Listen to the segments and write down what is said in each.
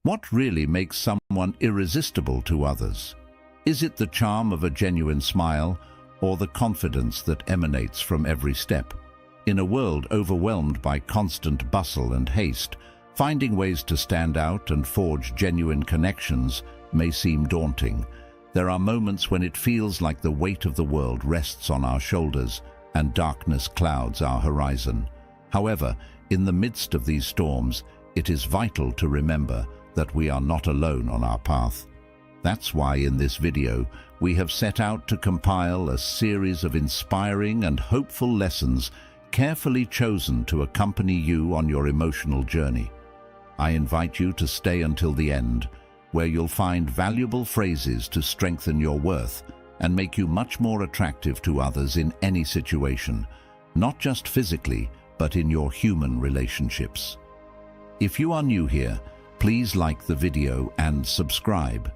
What really makes someone irresistible to others? Is it the charm of a genuine smile, or the confidence that emanates from every step? In a world overwhelmed by constant bustle and haste, finding ways to stand out and forge genuine connections may seem daunting. There are moments when it feels like the weight of the world rests on our shoulders and darkness clouds our horizon. However, in the midst of these storms, it is vital to remember that we are not alone on our path. That's why in this video, we have set out to compile a series of inspiring and hopeful lessons carefully chosen to accompany you on your emotional journey. I invite you to stay until the end, where you'll find valuable phrases to strengthen your worth and make you much more attractive to others in any situation, not just physically, but in your human relationships. If you are new here, please like the video and subscribe.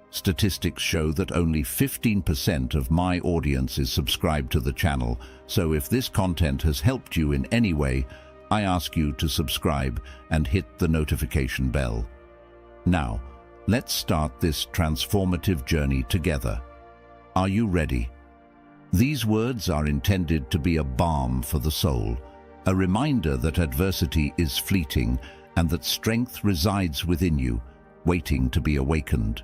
Statistics show that only 15% of my audience is subscribed to the channel, so if this content has helped you in any way, I ask you to subscribe and hit the notification bell. Now, let's start this transformative journey together. Are you ready? These words are intended to be a balm for the soul, a reminder that adversity is fleeting and that strength resides within you, waiting to be awakened.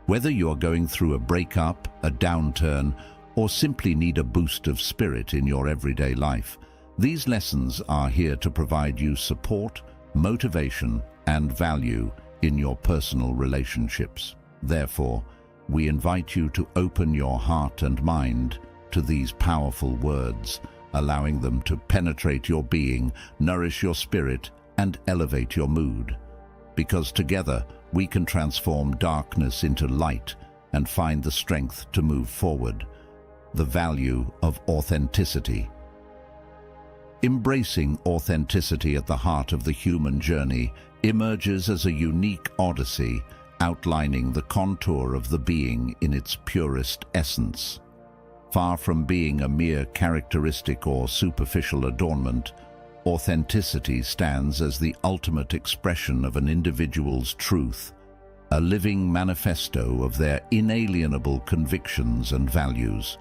Whether you are going through a breakup, a downturn, or simply need a boost of spirit in your everyday life, these lessons are here to provide you support, motivation, and value in your personal relationships. Therefore, we invite you to open your heart and mind to these powerful words, allowing them to penetrate your being, nourish your spirit, and elevate your mood. Because together, we can transform darkness into light and find the strength to move forward. The value of authenticity. Embracing authenticity at the heart of the human journey emerges as a unique odyssey, outlining the contour of the being in its purest essence. Far from being a mere characteristic or superficial adornment, authenticity stands as the ultimate expression of an individual's truth, a living manifesto of their inalienable convictions and values.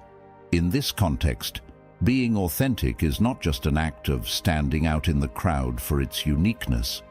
In this context, being authentic is not just an act of standing out in the crowd for its uniqueness,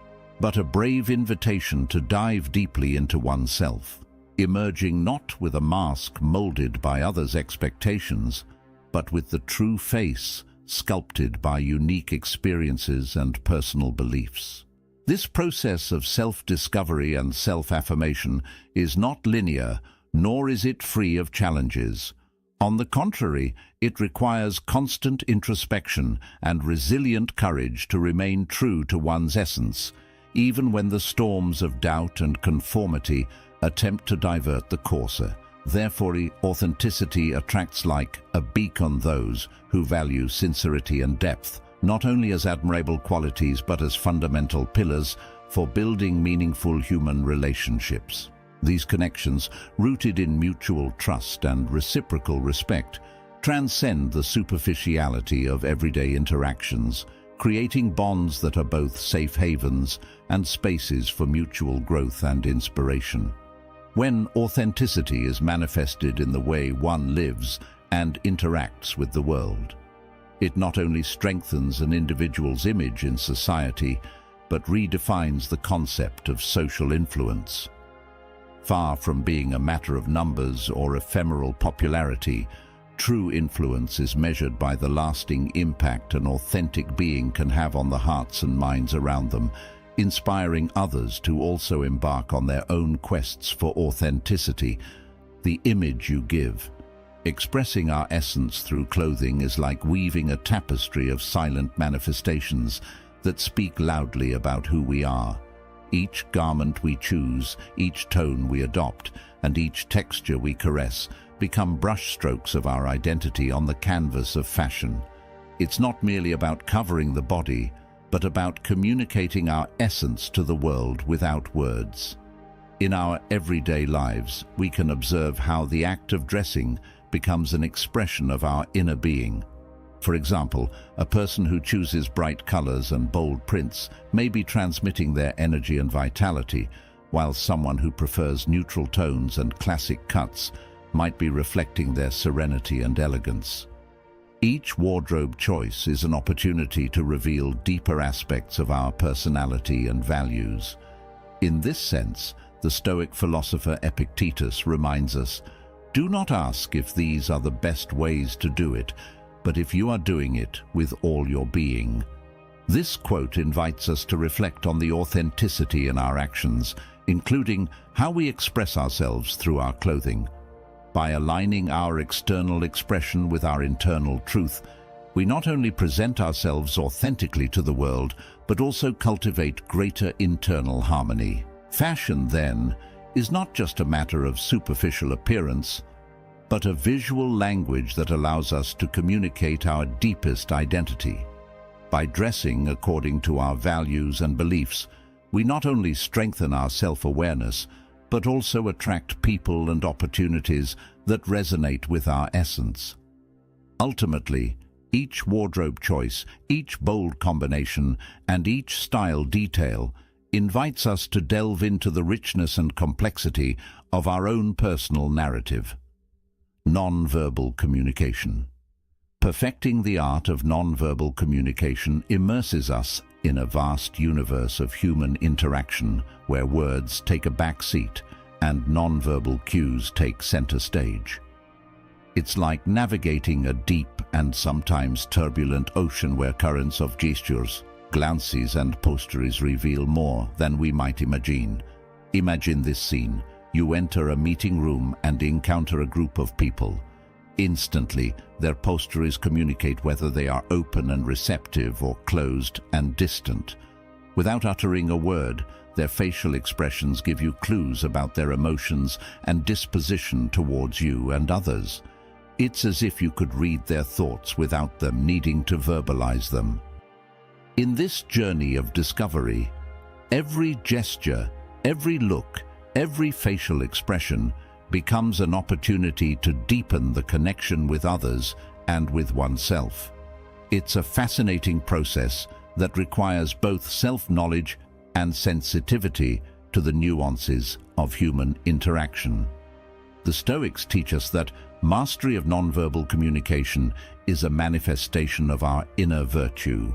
but a brave invitation to dive deeply into oneself, emerging not with a mask molded by others' expectations, but with the true face sculpted by unique experiences and personal beliefs. This process of self-discovery and self-affirmation is not linear, nor is it free of challenges. On the contrary, it requires constant introspection and resilient courage to remain true to one's essence, even when the storms of doubt and conformity attempt to divert the courser. Therefore, authenticity attracts like a beacon those who value sincerity and depth, not only as admirable qualities but as fundamental pillars for building meaningful human relationships. These connections, rooted in mutual trust and reciprocal respect, transcend the superficiality of everyday interactions, creating bonds that are both safe havens and spaces for mutual growth and inspiration. When authenticity is manifested in the way one lives and interacts with the world, it not only strengthens an individual's image in society, but redefines the concept of social influence. Far from being a matter of numbers or ephemeral popularity, true influence is measured by the lasting impact an authentic being can have on the hearts and minds around them, inspiring others to also embark on their own quests for authenticity. The image you give. Expressing our essence through clothing is like weaving a tapestry of silent manifestations that speak loudly about who we are. Each garment we choose, each tone we adopt, and each texture we caress become brushstrokes of our identity on the canvas of fashion. It's not merely about covering the body, but about communicating our essence to the world without words. In our everyday lives, we can observe how the act of dressing becomes an expression of our inner being. For example, a person who chooses bright colors and bold prints may be transmitting their energy and vitality, while someone who prefers neutral tones and classic cuts might be reflecting their serenity and elegance. Each wardrobe choice is an opportunity to reveal deeper aspects of our personality and values. In this sense, the Stoic philosopher Epictetus reminds us, "Do not ask if these are the best ways to do it, but if you are doing it with all your being." This quote invites us to reflect on the authenticity in our actions, including how we express ourselves through our clothing. By aligning our external expression with our internal truth, we not only present ourselves authentically to the world, but also cultivate greater internal harmony. Fashion, then, is not just a matter of superficial appearance, but a visual language that allows us to communicate our deepest identity. By dressing according to our values and beliefs, we not only strengthen our self-awareness, but also attract people and opportunities that resonate with our essence. Ultimately, each wardrobe choice, each bold combination, and each style detail invites us to delve into the richness and complexity of our own personal narrative. Nonverbal communication. Perfecting the art of nonverbal communication immerses us in a vast universe of human interaction where words take a back seat and nonverbal cues take center stage. It's like navigating a deep and sometimes turbulent ocean where currents of gestures, glances and postures reveal more than we might imagine. Imagine this scene. You enter a meeting room and encounter a group of people. Instantly, their postures communicate whether they are open and receptive or closed and distant. Without uttering a word, their facial expressions give you clues about their emotions and disposition towards you and others. It's as if you could read their thoughts without them needing to verbalize them. In this journey of discovery, every gesture, every look, every facial expression becomes an opportunity to deepen the connection with others and with oneself. It's a fascinating process that requires both self-knowledge and sensitivity to the nuances of human interaction. The Stoics teach us that mastery of nonverbal communication is a manifestation of our inner virtue.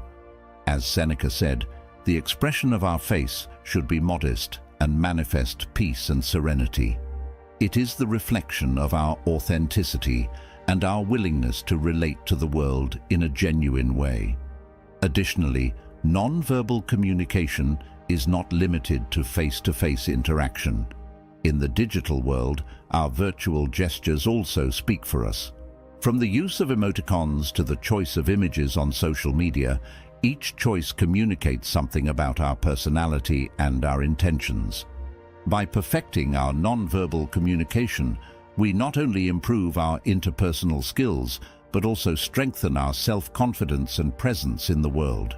As Seneca said, the expression of our face should be modest and manifest peace and serenity. It is the reflection of our authenticity and our willingness to relate to the world in a genuine way. Additionally, nonverbal communication is not limited to face-to-face interaction. In the digital world, our virtual gestures also speak for us. From the use of emoticons to the choice of images on social media, each choice communicates something about our personality and our intentions. By perfecting our nonverbal communication, we not only improve our interpersonal skills, but also strengthen our self-confidence and presence in the world.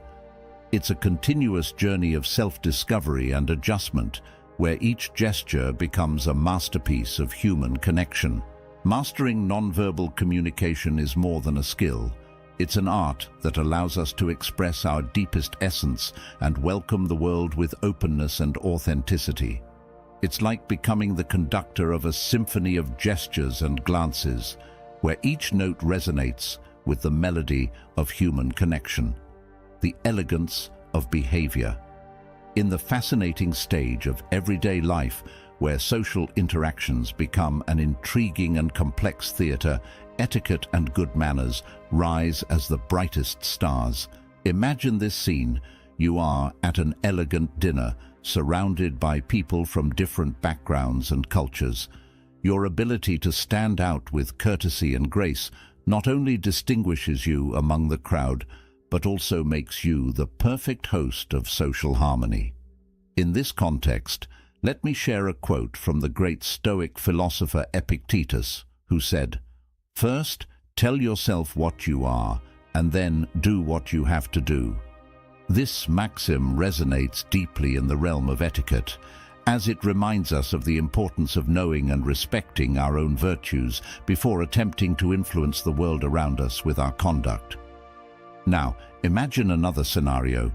It's a continuous journey of self-discovery and adjustment, where each gesture becomes a masterpiece of human connection. Mastering nonverbal communication is more than a skill. It's an art that allows us to express our deepest essence and welcome the world with openness and authenticity. It's like becoming the conductor of a symphony of gestures and glances, where each note resonates with the melody of human connection, the elegance of behavior. In the fascinating stage of everyday life, where social interactions become an intriguing and complex theater, etiquette and good manners rise as the brightest stars. Imagine this scene. You are at an elegant dinner, surrounded by people from different backgrounds and cultures. Your ability to stand out with courtesy and grace not only distinguishes you among the crowd, but also makes you the perfect host of social harmony. In this context, let me share a quote from the great Stoic philosopher Epictetus, who said, "First, tell yourself what you are, and then do what you have to do." This maxim resonates deeply in the realm of etiquette, as it reminds us of the importance of knowing and respecting our own virtues before attempting to influence the world around us with our conduct. Now, imagine another scenario.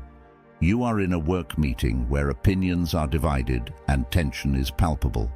You are in a work meeting where opinions are divided and tension is palpable.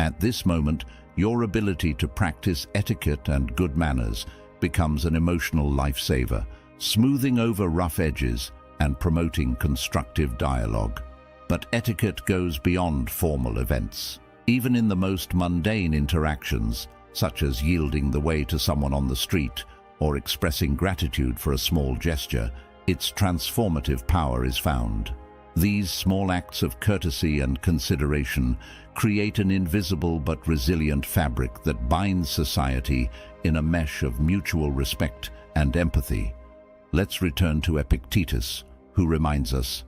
At this moment, your ability to practice etiquette and good manners becomes an emotional lifesaver, smoothing over rough edges and promoting constructive dialogue. But etiquette goes beyond formal events. Even in the most mundane interactions, such as yielding the way to someone on the street or expressing gratitude for a small gesture, its transformative power is found. These small acts of courtesy and consideration create an invisible but resilient fabric that binds society in a mesh of mutual respect and empathy. Let's return to Epictetus, who reminds us,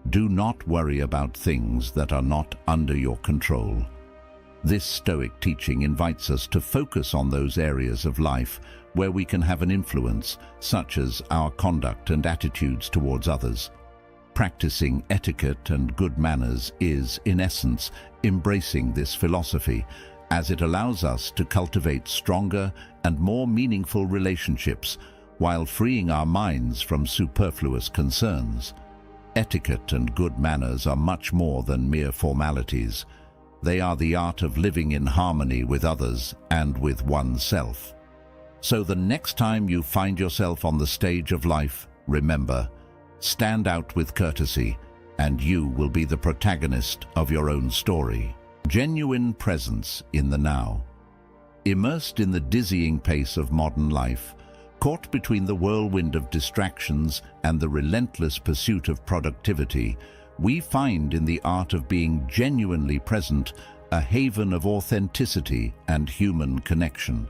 "Do not worry about things that are not under your control." This Stoic teaching invites us to focus on those areas of life where we can have an influence, such as our conduct and attitudes towards others. Practicing etiquette and good manners is, in essence, embracing this philosophy, as it allows us to cultivate stronger and more meaningful relationships while freeing our minds from superfluous concerns. Etiquette and good manners are much more than mere formalities. They are the art of living in harmony with others and with oneself. So the next time you find yourself on the stage of life, remember, stand out with courtesy, and you will be the protagonist of your own story. Genuine presence in the now. Immersed in the dizzying pace of modern life, caught between the whirlwind of distractions and the relentless pursuit of productivity, we find in the art of being genuinely present a haven of authenticity and human connection.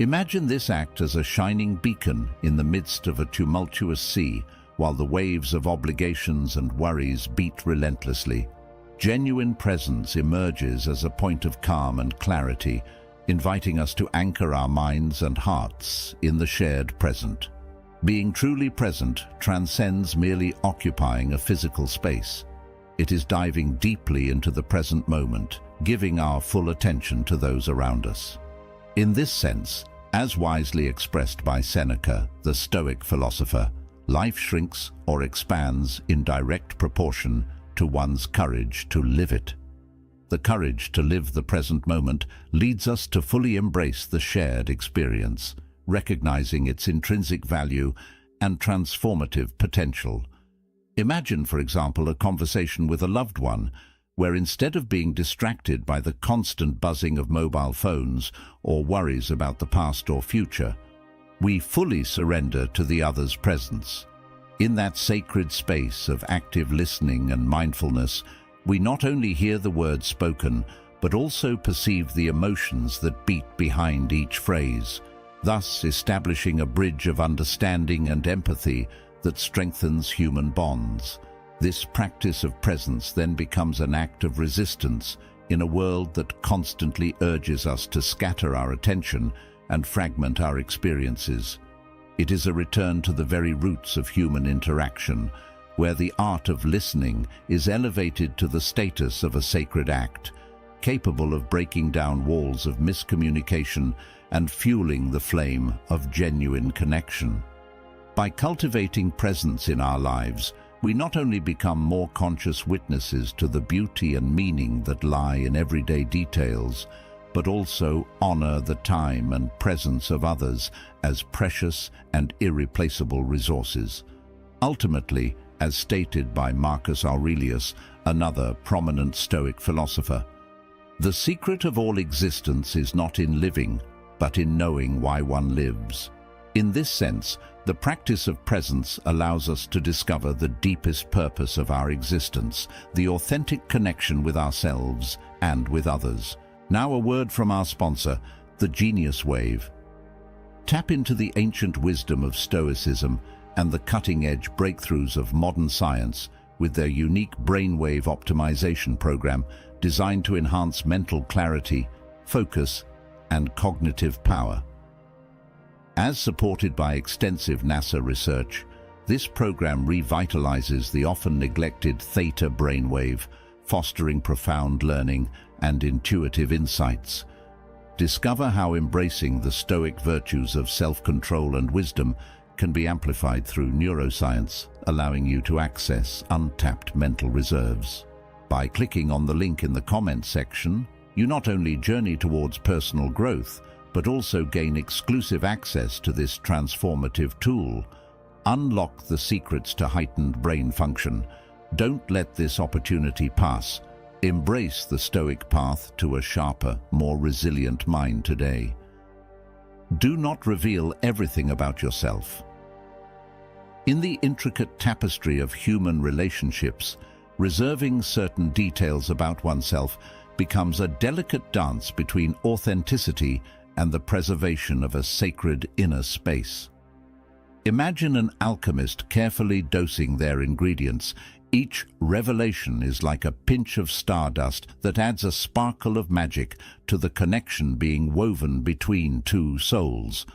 Imagine this act as a shining beacon in the midst of a tumultuous sea, while the waves of obligations and worries beat relentlessly. Genuine presence emerges as a point of calm and clarity, inviting us to anchor our minds and hearts in the shared present. Being truly present transcends merely occupying a physical space. It is diving deeply into the present moment, giving our full attention to those around us. In this sense, as wisely expressed by Seneca, the Stoic philosopher, life shrinks or expands in direct proportion to one's courage to live it. The courage to live the present moment leads us to fully embrace the shared experience, recognizing its intrinsic value and transformative potential. Imagine, for example, a conversation with a loved one, where instead of being distracted by the constant buzzing of mobile phones or worries about the past or future, we fully surrender to the other's presence. In that sacred space of active listening and mindfulness, we not only hear the words spoken, but also perceive the emotions that beat behind each phrase, thus establishing a bridge of understanding and empathy that strengthens human bonds. This practice of presence then becomes an act of resistance in a world that constantly urges us to scatter our attention and fragment our experiences. It is a return to the very roots of human interaction, where the art of listening is elevated to the status of a sacred act, capable of breaking down walls of miscommunication and fueling the flame of genuine connection. By cultivating presence in our lives, we not only become more conscious witnesses to the beauty and meaning that lie in everyday details, but also honor the time and presence of others as precious and irreplaceable resources. Ultimately, as stated by Marcus Aurelius, another prominent Stoic philosopher, the secret of all existence is not in living, but in knowing why one lives. In this sense, the practice of presence allows us to discover the deepest purpose of our existence, the authentic connection with ourselves and with others. Now a word from our sponsor, the Genius Wave. Tap into the ancient wisdom of Stoicism and the cutting-edge breakthroughs of modern science with their unique brainwave optimization program designed to enhance mental clarity, focus, and cognitive power. As supported by extensive NASA research, this program revitalizes the often neglected theta brainwave, fostering profound learning and intuitive insights. Discover how embracing the Stoic virtues of self-control and wisdom can be amplified through neuroscience, allowing you to access untapped mental reserves. By clicking on the link in the comments section, you not only journey towards personal growth, but also gain exclusive access to this transformative tool. Unlock the secrets to heightened brain function. Don't let this opportunity pass. Embrace the Stoic path to a sharper, more resilient mind today. Do not reveal everything about yourself. In the intricate tapestry of human relationships, reserving certain details about oneself becomes a delicate dance between authenticity and the preservation of a sacred inner space. Imagine an alchemist carefully dosing their ingredients. Each revelation is like a pinch of stardust that adds a sparkle of magic to the connection being woven between two souls.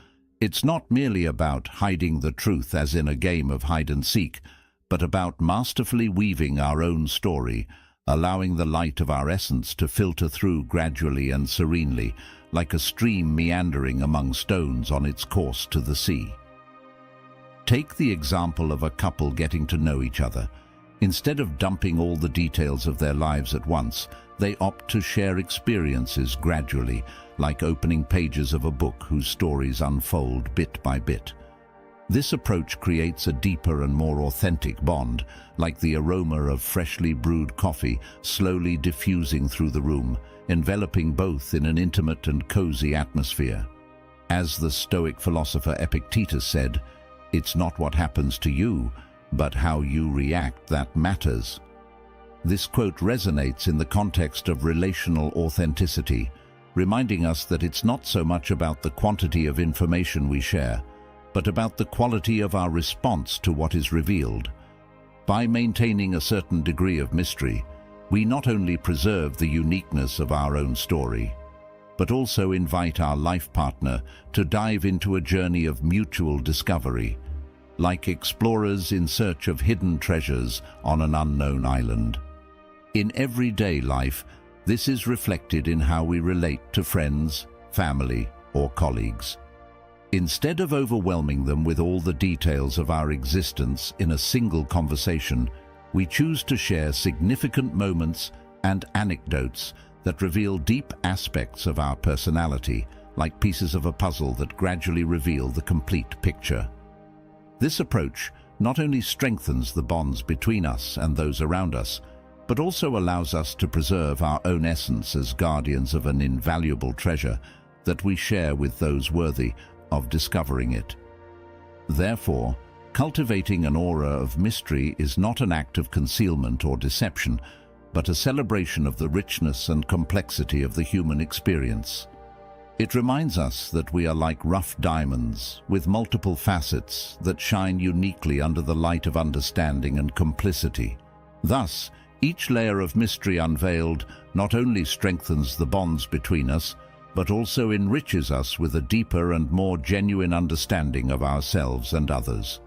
It's not merely about hiding the truth as in a game of hide and seek, but about masterfully weaving our own story, allowing the light of our essence to filter through gradually and serenely, like a stream meandering among stones on its course to the sea. Take the example of a couple getting to know each other. Instead of dumping all the details of their lives at once, they opt to share experiences gradually, like opening pages of a book whose stories unfold bit by bit. This approach creates a deeper and more authentic bond, like the aroma of freshly brewed coffee slowly diffusing through the room, enveloping both in an intimate and cozy atmosphere. As the Stoic philosopher Epictetus said, "It's not what happens to you, but how you react that matters." This quote resonates in the context of relational authenticity, reminding us that it's not so much about the quantity of information we share, but about the quality of our response to what is revealed. By maintaining a certain degree of mystery, we not only preserve the uniqueness of our own story, but also invite our life partner to dive into a journey of mutual discovery, like explorers in search of hidden treasures on an unknown island. In everyday life, this is reflected in how we relate to friends, family, or colleagues. Instead of overwhelming them with all the details of our existence in a single conversation, we choose to share significant moments and anecdotes that reveal deep aspects of our personality, like pieces of a puzzle that gradually reveal the complete picture. This approach not only strengthens the bonds between us and those around us, but also allows us to preserve our own essence as guardians of an invaluable treasure that we share with those worthy of discovering it. Therefore, cultivating an aura of mystery is not an act of concealment or deception, but a celebration of the richness and complexity of the human experience. It reminds us that we are like rough diamonds with multiple facets that shine uniquely under the light of understanding and complicity. Thus, each layer of mystery unveiled not only strengthens the bonds between us, but also enriches us with a deeper and more genuine understanding of ourselves and others.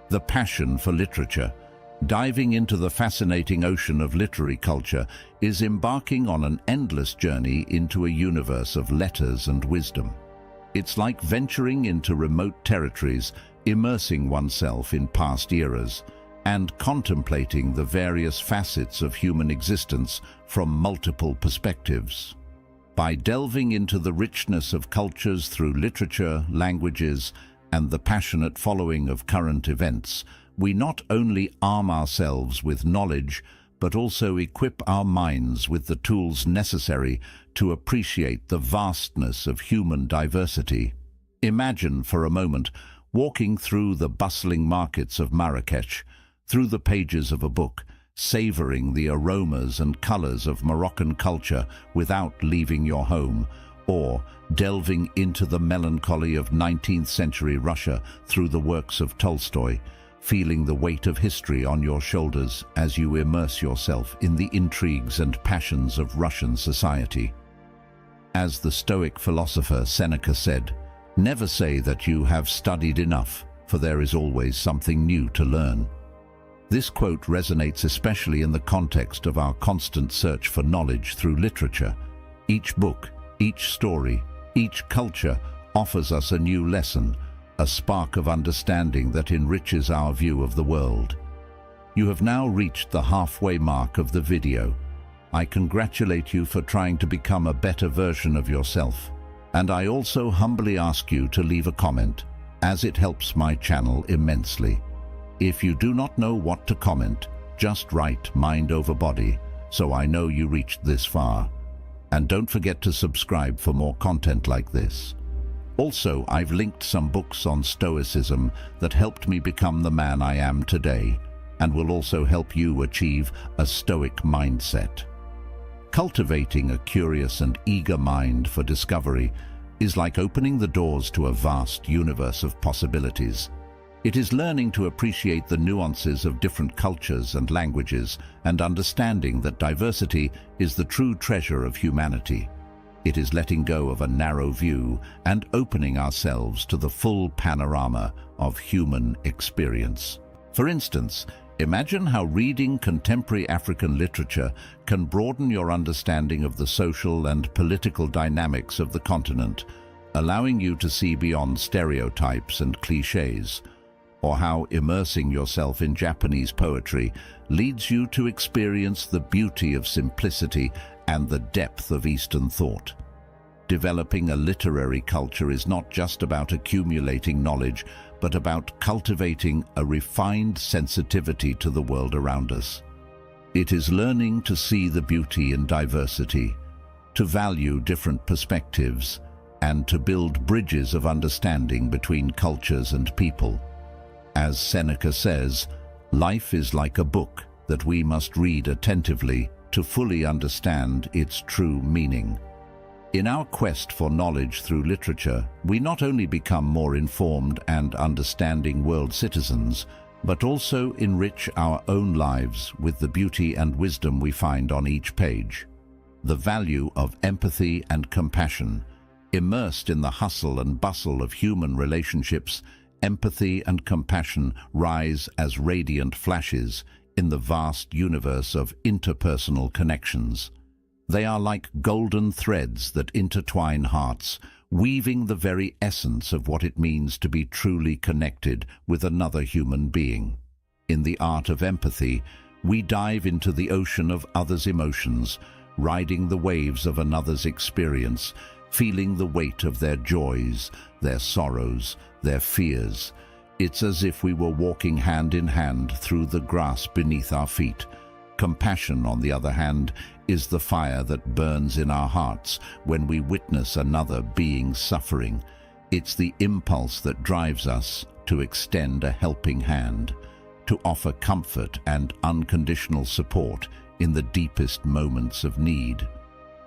The passion for literature. Diving into the fascinating ocean of literary culture is embarking on an endless journey into a universe of letters and wisdom. It's like venturing into remote territories, immersing oneself in past eras, and contemplating the various facets of human existence from multiple perspectives. By delving into the richness of cultures through literature, languages, and the passionate following of current events, we not only arm ourselves with knowledge, but also equip our minds with the tools necessary to appreciate the vastness of human diversity. Imagine for a moment walking through the bustling markets of Marrakech, through the pages of a book, savoring the aromas and colors of Moroccan culture without leaving your home, or delving into the melancholy of 19th century Russia through the works of Tolstoy, feeling the weight of history on your shoulders as you immerse yourself in the intrigues and passions of Russian society. As the Stoic philosopher Seneca said, "Never say that you have studied enough, for there is always something new to learn." This quote resonates especially in the context of our constant search for knowledge through literature. Each book, each story, each culture offers us a new lesson, a spark of understanding that enriches our view of the world. You have now reached the halfway mark of the video. I congratulate you for trying to become a better version of yourself. And I also humbly ask you to leave a comment, as it helps my channel immensely. If you do not know what to comment, just write mind over body, so I know you reached this far. And don't forget to subscribe for more content like this. Also, I've linked some books on Stoicism that helped me become the man I am today, and will also help you achieve a Stoic mindset. Cultivating a curious and eager mind for discovery is like opening the doors to a vast universe of possibilities. It is learning to appreciate the nuances of different cultures and languages and understanding that diversity is the true treasure of humanity. It is letting go of a narrow view and opening ourselves to the full panorama of human experience. For instance, imagine how reading contemporary African literature can broaden your understanding of the social and political dynamics of the continent, allowing you to see beyond stereotypes and cliches, or how immersing yourself in Japanese poetry leads you to experience the beauty of simplicity and the depth of Eastern thought. Developing a literary culture is not just about accumulating knowledge, but about cultivating a refined sensitivity to the world around us. It is learning to see the beauty in diversity, to value different perspectives, and to build bridges of understanding between cultures and people. As Seneca says, life is like a book that we must read attentively to fully understand its true meaning. In our quest for knowledge through literature, we not only become more informed and understanding world citizens, but also enrich our own lives with the beauty and wisdom we find on each page. The value of empathy and compassion. Immersed in the hustle and bustle of human relationships, empathy and compassion rise as radiant flashes in the vast universe of interpersonal connections. They are like golden threads that intertwine hearts, weaving the very essence of what it means to be truly connected with another human being. In the art of empathy, we dive into the ocean of others' emotions, riding the waves of another's experience, feeling the weight of their joys, their sorrows, their fears. It's as if we were walking hand in hand through the grass beneath our feet. Compassion, on the other hand, is the fire that burns in our hearts when we witness another being suffering. It's the impulse that drives us to extend a helping hand, to offer comfort and unconditional support in the deepest moments of need.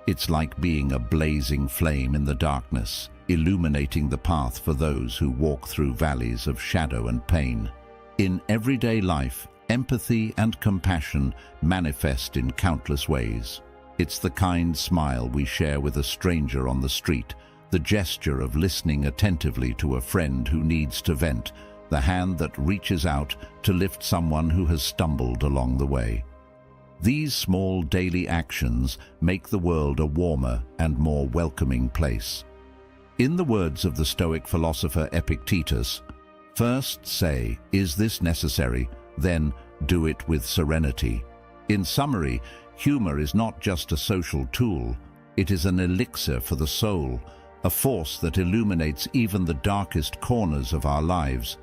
It's like being a blazing flame in the darkness, illuminating the path for those who walk through valleys of shadow and pain. In everyday life, empathy and compassion manifest in countless ways. It's the kind smile we share with a stranger on the street, the gesture of listening attentively to a friend who needs to vent, the hand that reaches out to lift someone who has stumbled along the way. These small daily actions make the world a warmer and more welcoming place. In the words of the Stoic philosopher Epictetus, first say, "Is this necessary?" Then do it with serenity. In summary, humor is not just a social tool, it is an elixir for the soul, a force that illuminates even the darkest corners of our lives.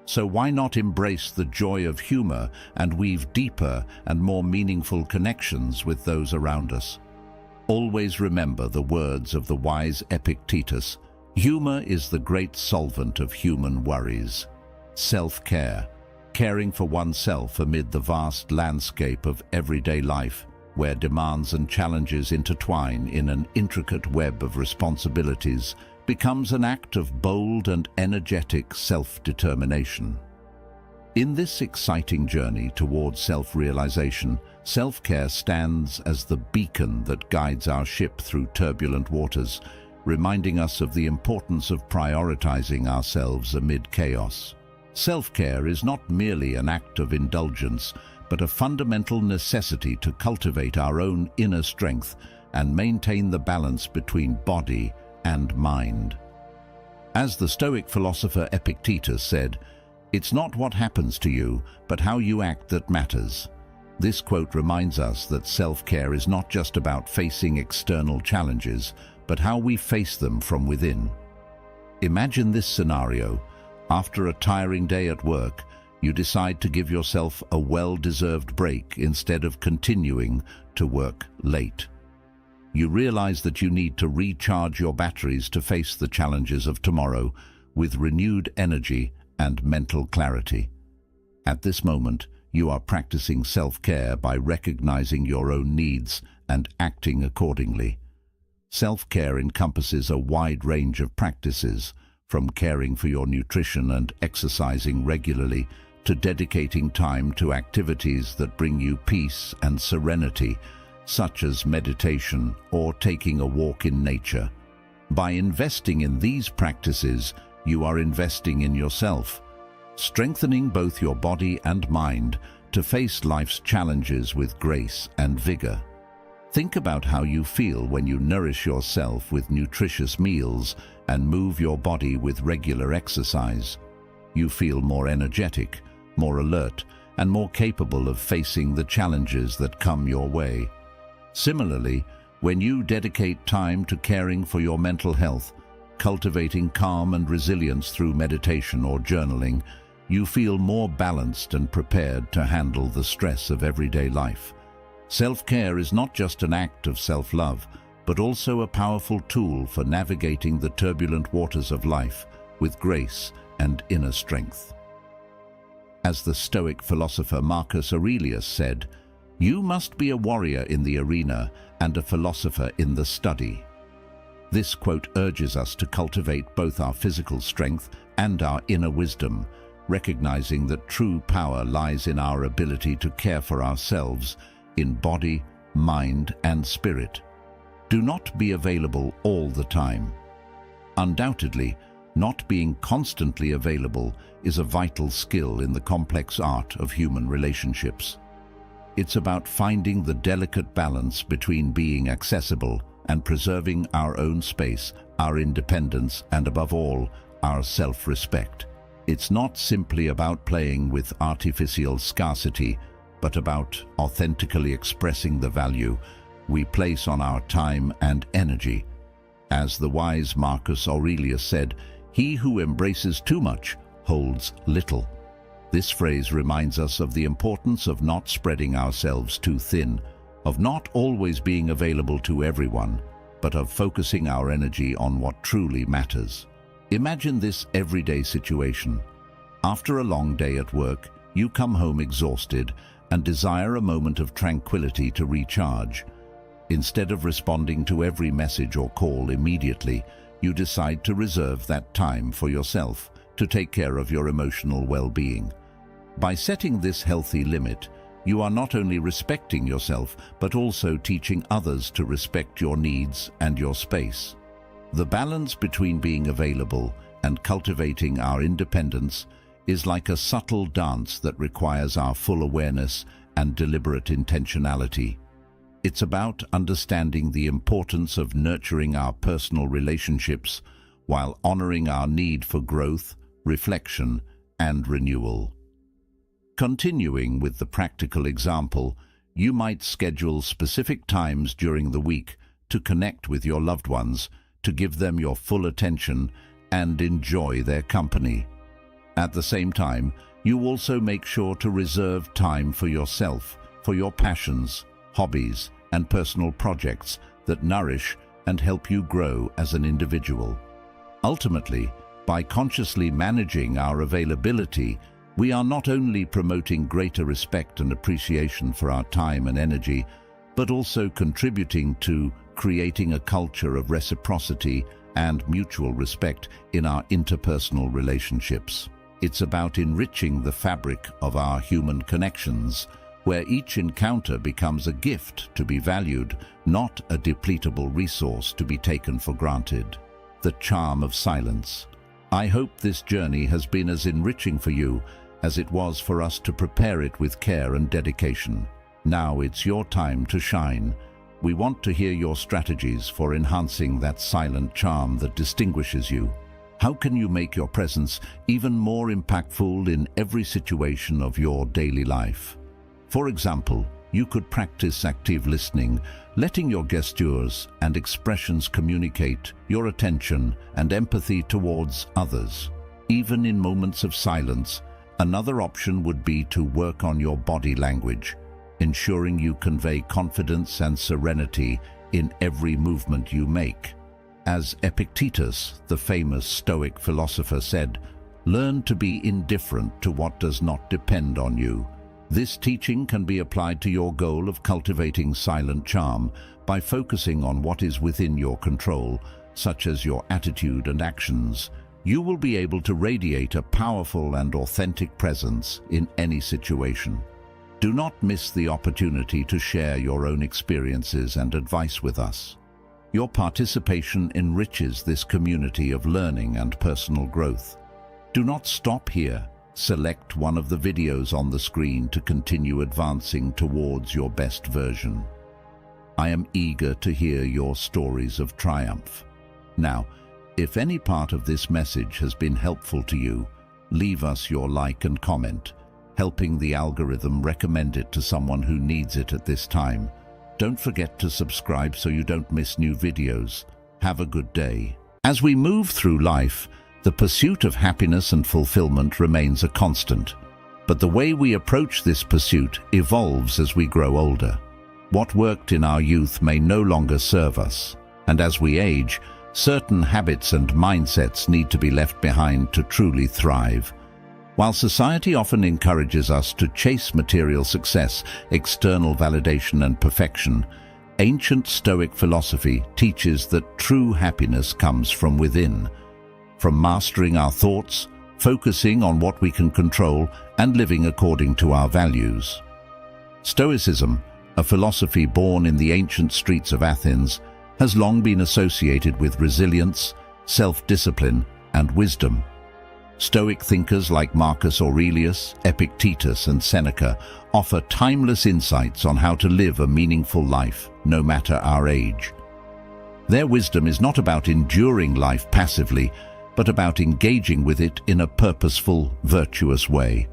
So why not embrace the joy of humor and weave deeper and more meaningful connections with those around us? Always remember the words of the wise Epictetus, humor is the great solvent of human worries. Self-care, caring for oneself amid the vast landscape of everyday life, where demands and challenges intertwine in an intricate web of responsibilities, becomes an act of bold and energetic self-determination. In this exciting journey towards self-realization, self-care stands as the beacon that guides our ship through turbulent waters, reminding us of the importance of prioritizing ourselves amid chaos. Self-care is not merely an act of indulgence, but a fundamental necessity to cultivate our own inner strength and maintain the balance between body and mind. As the Stoic philosopher Epictetus said, "It's not what happens to you, but how you act that matters." This quote reminds us that self-care is not just about facing external challenges, but how we face them from within. Imagine this scenario. After a tiring day at work, you decide to give yourself a well-deserved break instead of continuing to work late. You realize that you need to recharge your batteries to face the challenges of tomorrow with renewed energy and mental clarity. At this moment, you are practicing self-care by recognizing your own needs and acting accordingly. Self-care encompasses a wide range of practices, from caring for your nutrition and exercising regularly to dedicating time to activities that bring you peace and serenity, such as meditation or taking a walk in nature. By investing in these practices, you are investing in yourself, strengthening both your body and mind to face life's challenges with grace and vigor. Think about how you feel when you nourish yourself with nutritious meals and move your body with regular exercise. You feel more energetic, more alert, and more capable of facing the challenges that come your way. Similarly, when you dedicate time to caring for your mental health, cultivating calm and resilience through meditation or journaling, you feel more balanced and prepared to handle the stress of everyday life. Self-care is not just an act of self-love, but also a powerful tool for navigating the turbulent waters of life with grace and inner strength. As the Stoic philosopher Marcus Aurelius said, "You must be a warrior in the arena and a philosopher in the study." This quote urges us to cultivate both our physical strength and our inner wisdom, recognizing that true power lies in our ability to care for ourselves in body, mind, and spirit. Do not be available all the time. Undoubtedly, not being constantly available is a vital skill in the complex art of human relationships. It's about finding the delicate balance between being accessible and preserving our own space, our independence, and above all, our self-respect. It's not simply about playing with artificial scarcity, but about authentically expressing the value we place on our time and energy. As the wise Marcus Aurelius said, "He who embraces too much holds little." This phrase reminds us of the importance of not spreading ourselves too thin, of not always being available to everyone, but of focusing our energy on what truly matters. Imagine this everyday situation. After a long day at work, you come home exhausted and desire a moment of tranquility to recharge. Instead of responding to every message or call immediately, you decide to reserve that time for yourself, to take care of your emotional well-being. By setting this healthy limit, you are not only respecting yourself, but also teaching others to respect your needs and your space. The balance between being available and cultivating our independence is like a subtle dance that requires our full awareness and deliberate intentionality. It's about understanding the importance of nurturing our personal relationships while honoring our need for growth, reflection, and renewal. Continuing with the practical example, you might schedule specific times during the week to connect with your loved ones, to give them your full attention and enjoy their company. At the same time, you also make sure to reserve time for yourself, for your passions, hobbies, and personal projects that nourish and help you grow as an individual. Ultimately, by consciously managing our availability, we are not only promoting greater respect and appreciation for our time and energy, but also contributing to creating a culture of reciprocity and mutual respect in our interpersonal relationships. It's about enriching the fabric of our human connections, where each encounter becomes a gift to be valued, not a depletable resource to be taken for granted. The charm of silence. I hope this journey has been as enriching for you as it was for us to prepare it with care and dedication. Now it's your time to shine. We want to hear your strategies for enhancing that silent charm that distinguishes you. How can you make your presence even more impactful in every situation of your daily life? For example, you could practice active listening, letting your gestures and expressions communicate your attention and empathy towards others. Even in moments of silence, another option would be to work on your body language, ensuring you convey confidence and serenity in every movement you make. As Epictetus, the famous Stoic philosopher, said, "Learn to be indifferent to what does not depend on you." This teaching can be applied to your goal of cultivating silent charm by focusing on what is within your control, such as your attitude and actions. You will be able to radiate a powerful and authentic presence in any situation. Do not miss the opportunity to share your own experiences and advice with us. Your participation enriches this community of learning and personal growth. Do not stop here. Select one of the videos on the screen to continue advancing towards your best version. I am eager to hear your stories of triumph. Now, if any part of this message has been helpful to you, leave us your like and comment, helping the algorithm recommend it to someone who needs it at this time. Don't forget to subscribe so you don't miss new videos. Have a good day. As we move through life, the pursuit of happiness and fulfillment remains a constant, but the way we approach this pursuit evolves as we grow older. What worked in our youth may no longer serve us, and as we age, certain habits and mindsets need to be left behind to truly thrive. While society often encourages us to chase material success, external validation and perfection, ancient Stoic philosophy teaches that true happiness comes from within. From mastering our thoughts, focusing on what we can control, and living according to our values. Stoicism, a philosophy born in the ancient streets of Athens, has long been associated with resilience, self-discipline, and wisdom. Stoic thinkers like Marcus Aurelius, Epictetus, and Seneca offer timeless insights on how to live a meaningful life, no matter our age. Their wisdom is not about enduring life passively, but about engaging with it in a purposeful, virtuous way.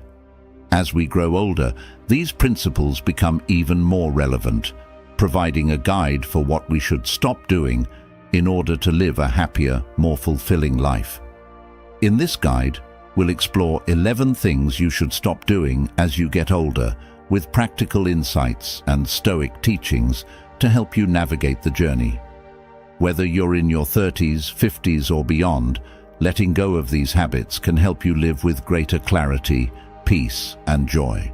As we grow older, these principles become even more relevant, providing a guide for what we should stop doing in order to live a happier, more fulfilling life. In this guide, we'll explore 11 things you should stop doing as you get older, with practical insights and Stoic teachings to help you navigate the journey. Whether you're in your 30s, 50s, or beyond, letting go of these habits can help you live with greater clarity, peace, and joy.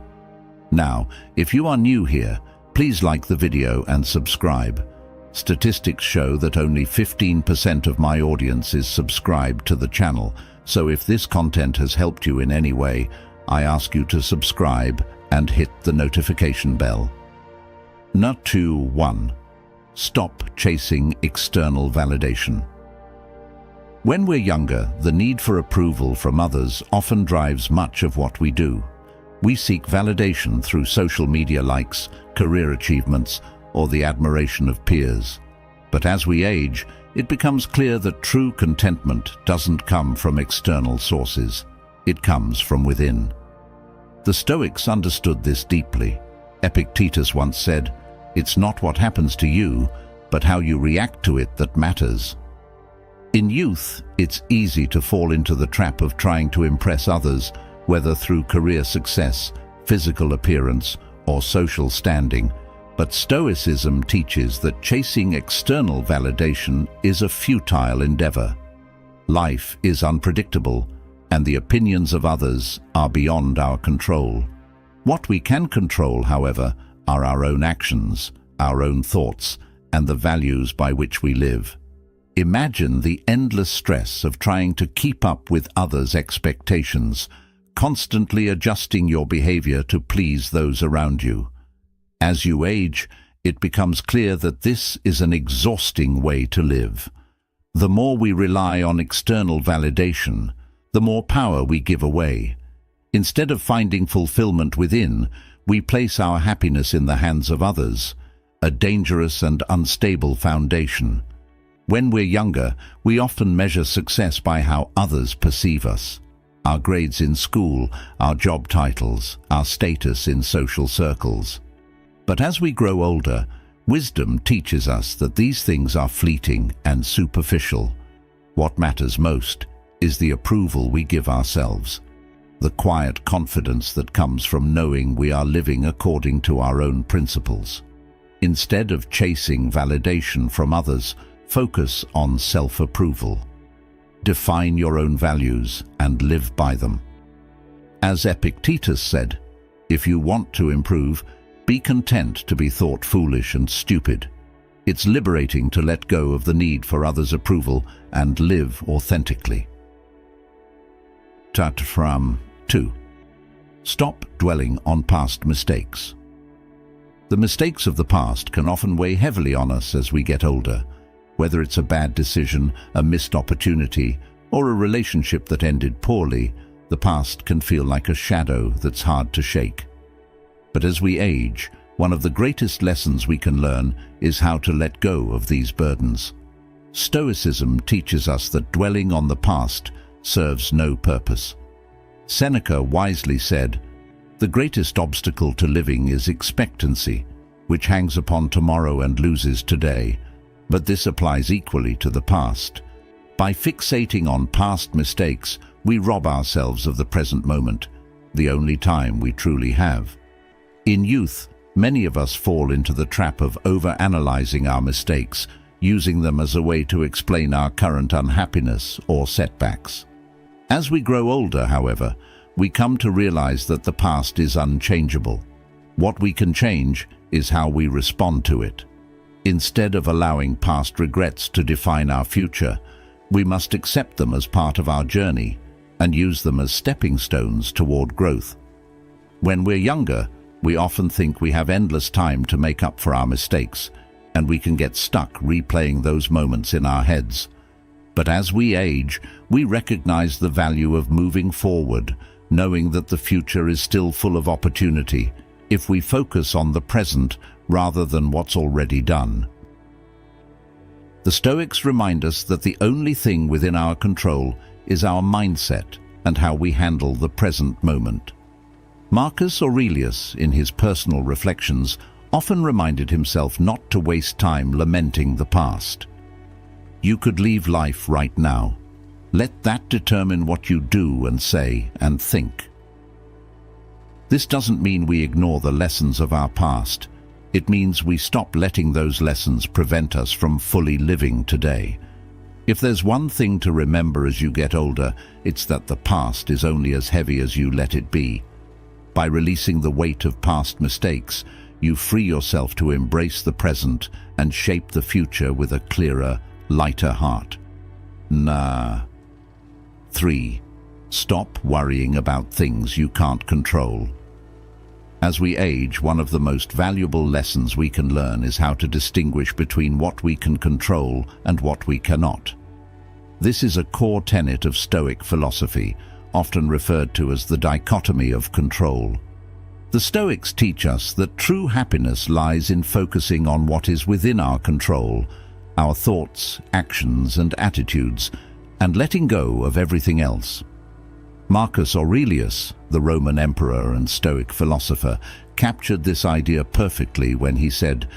Now, if you are new here, please like the video and subscribe. Statistics show that only 15% of my audience is subscribed to the channel, so if this content has helped you in any way, I ask you to subscribe and hit the notification bell. Nut 1. Stop chasing external validation. When we're younger, the need for approval from others often drives much of what we do. We seek validation through social media likes, career achievements, or the admiration of peers. But as we age, it becomes clear that true contentment doesn't come from external sources. It comes from within. The Stoics understood this deeply. Epictetus once said, "It's not what happens to you, but how you react to it that matters." In youth, it's easy to fall into the trap of trying to impress others, whether through career success, physical appearance, or social standing. But Stoicism teaches that chasing external validation is a futile endeavor. Life is unpredictable, and the opinions of others are beyond our control. What we can control, however, are our own actions, our own thoughts, and the values by which we live. Imagine the endless stress of trying to keep up with others' expectations, constantly adjusting your behavior to please those around you. As you age, it becomes clear that this is an exhausting way to live. The more we rely on external validation, the more power we give away. Instead of finding fulfillment within, we place our happiness in the hands of others, a dangerous and unstable foundation. When we're younger, we often measure success by how others perceive us. Our grades in school, our job titles, our status in social circles. But as we grow older, wisdom teaches us that these things are fleeting and superficial. What matters most is the approval we give ourselves, the quiet confidence that comes from knowing we are living according to our own principles. Instead of chasing validation from others, focus on self-approval. Define your own values and live by them. As Epictetus said, if you want to improve, be content to be thought foolish and stupid. It's liberating to let go of the need for others' approval and live authentically. From 2. Stop dwelling on past mistakes. The mistakes of the past can often weigh heavily on us as we get older. Whether it's a bad decision, a missed opportunity, or a relationship that ended poorly, the past can feel like a shadow that's hard to shake. But as we age, one of the greatest lessons we can learn is how to let go of these burdens. Stoicism teaches us that dwelling on the past serves no purpose. Seneca wisely said, "The greatest obstacle to living is expectancy, which hangs upon tomorrow and loses today." But this applies equally to the past. By fixating on past mistakes, we rob ourselves of the present moment, the only time we truly have. In youth, many of us fall into the trap of overanalyzing our mistakes, using them as a way to explain our current unhappiness or setbacks. As we grow older, however, we come to realize that the past is unchangeable. What we can change is how we respond to it. Instead of allowing past regrets to define our future, we must accept them as part of our journey and use them as stepping stones toward growth. When we're younger, we often think we have endless time to make up for our mistakes, and we can get stuck replaying those moments in our heads. But as we age, we recognize the value of moving forward, knowing that the future is still full of opportunity if we focus on the present rather than what's already done. The Stoics remind us that the only thing within our control is our mindset and how we handle the present moment. Marcus Aurelius, in his personal reflections, often reminded himself not to waste time lamenting the past. You could leave life right now. Let that determine what you do and say and think. This doesn't mean we ignore the lessons of our past. It means we stop letting those lessons prevent us from fully living today. If there's one thing to remember as you get older, it's that the past is only as heavy as you let it be. By releasing the weight of past mistakes, you free yourself to embrace the present and shape the future with a clearer, lighter heart. 3. Stop worrying about things you can't control. As we age, one of the most valuable lessons we can learn is how to distinguish between what we can control and what we cannot. This is a core tenet of Stoic philosophy, often referred to as the dichotomy of control. The Stoics teach us that true happiness lies in focusing on what is within our control, our thoughts, actions, and attitudes, and letting go of everything else. Marcus Aurelius, the Roman emperor and Stoic philosopher, captured this idea perfectly when he said,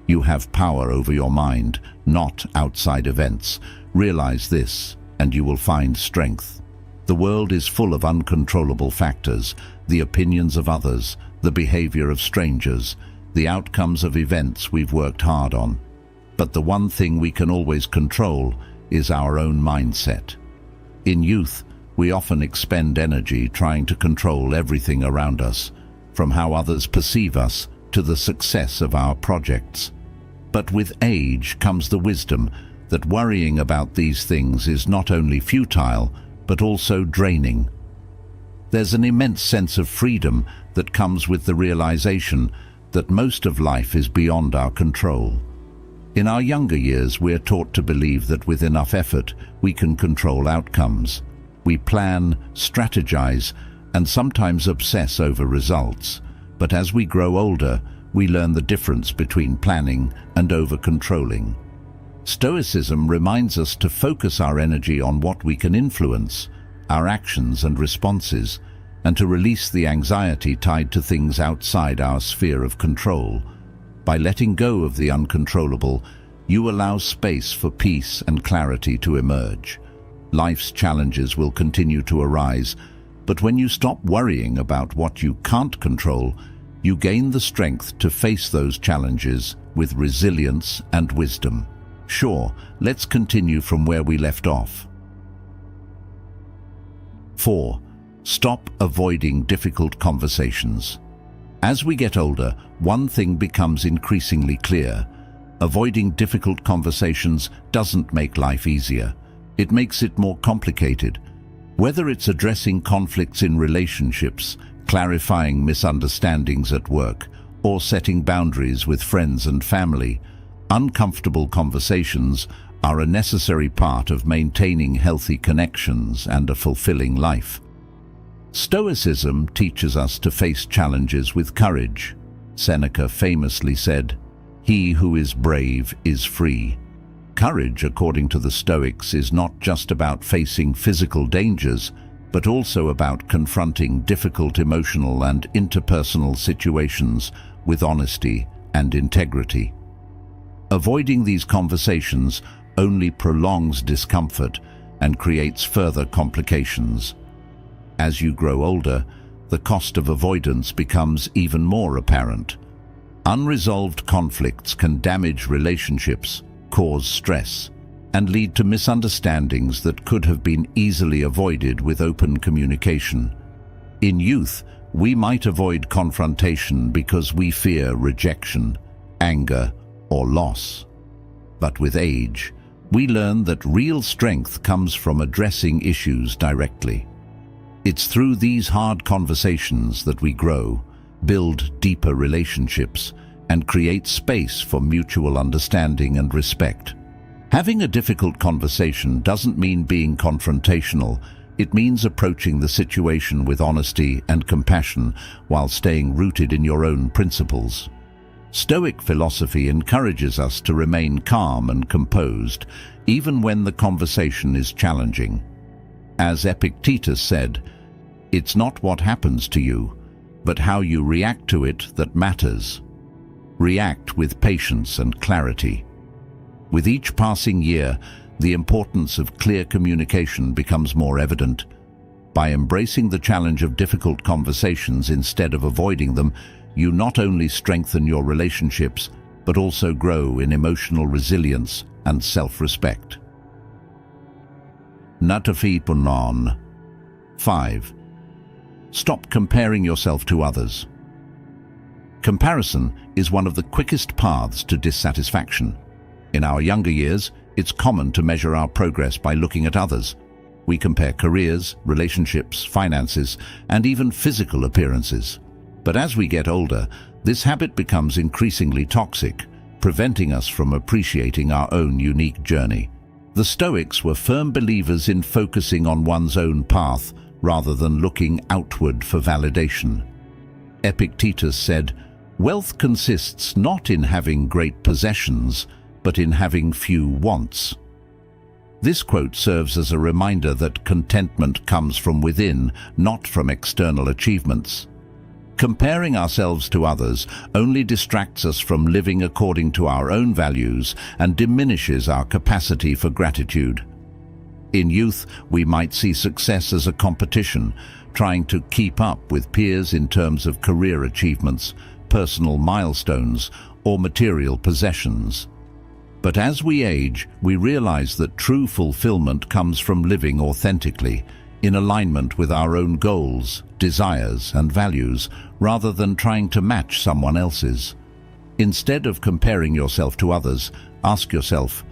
"You have power over your mind, not outside events. Realize this, and you will find strength." The world is full of uncontrollable factors, the opinions of others, the behavior of strangers, the outcomes of events we've worked hard on. But the one thing we can always control is our own mindset. In youth, we often expend energy trying to control everything around us, from how others perceive us to the success of our projects. But with age comes the wisdom that worrying about these things is not only futile, but also draining. There's an immense sense of freedom that comes with the realization that most of life is beyond our control. In our younger years, we're taught to believe that with enough effort, we can control outcomes. We plan, strategize, and sometimes obsess over results. But as we grow older, we learn the difference between planning and over-controlling. Stoicism reminds us to focus our energy on what we can influence, our actions and responses, and to release the anxiety tied to things outside our sphere of control. By letting go of the uncontrollable, you allow space for peace and clarity to emerge. Life's challenges will continue to arise, but when you stop worrying about what you can't control, you gain the strength to face those challenges with resilience and wisdom. Sure, let's continue from where we left off. 4. Stop avoiding difficult conversations. As we get older, one thing becomes increasingly clear. Avoiding difficult conversations doesn't make life easier. It makes it more complicated. Whether it's addressing conflicts in relationships, clarifying misunderstandings at work, or setting boundaries with friends and family, uncomfortable conversations are a necessary part of maintaining healthy connections and a fulfilling life. Stoicism teaches us to face challenges with courage. Seneca famously said, "He who is brave is free." Courage, according to the Stoics, is not just about facing physical dangers, but also about confronting difficult emotional and interpersonal situations with honesty and integrity. Avoiding these conversations only prolongs discomfort and creates further complications. As you grow older, the cost of avoidance becomes even more apparent. Unresolved conflicts can damage relationships, cause stress, and lead to misunderstandings that could have been easily avoided with open communication. In youth, we might avoid confrontation because we fear rejection, anger, or loss. But with age, we learn that real strength comes from addressing issues directly. It's through these hard conversations that we grow, build deeper relationships, and create space for mutual understanding and respect. Having a difficult conversation doesn't mean being confrontational. It means approaching the situation with honesty and compassion while staying rooted in your own principles. Stoic philosophy encourages us to remain calm and composed, even when the conversation is challenging. As Epictetus said, "It's not what happens to you, but how you react to it that matters." React with patience and clarity. With each passing year, the importance of clear communication becomes more evident. By embracing the challenge of difficult conversations instead of avoiding them, you not only strengthen your relationships, but also grow in emotional resilience and self-respect. Natafipunon. 5. Stop comparing yourself to others. Comparison is one of the quickest paths to dissatisfaction. In our younger years, it's common to measure our progress by looking at others. We compare careers, relationships, finances, and even physical appearances. But as we get older, this habit becomes increasingly toxic, preventing us from appreciating our own unique journey. The Stoics were firm believers in focusing on one's own path rather than looking outward for validation. Epictetus said, "Wealth consists not in having great possessions, but in having few wants." This quote serves as a reminder that contentment comes from within, not from external achievements. Comparing ourselves to others only distracts us from living according to our own values and diminishes our capacity for gratitude. In youth, we might see success as a competition, trying to keep up with peers in terms of career achievements, personal milestones, or material possessions. But as we age, we realize that true fulfillment comes from living authentically, in alignment with our own goals, desires, and values, rather than trying to match someone else's. Instead of comparing yourself to others, ask yourself,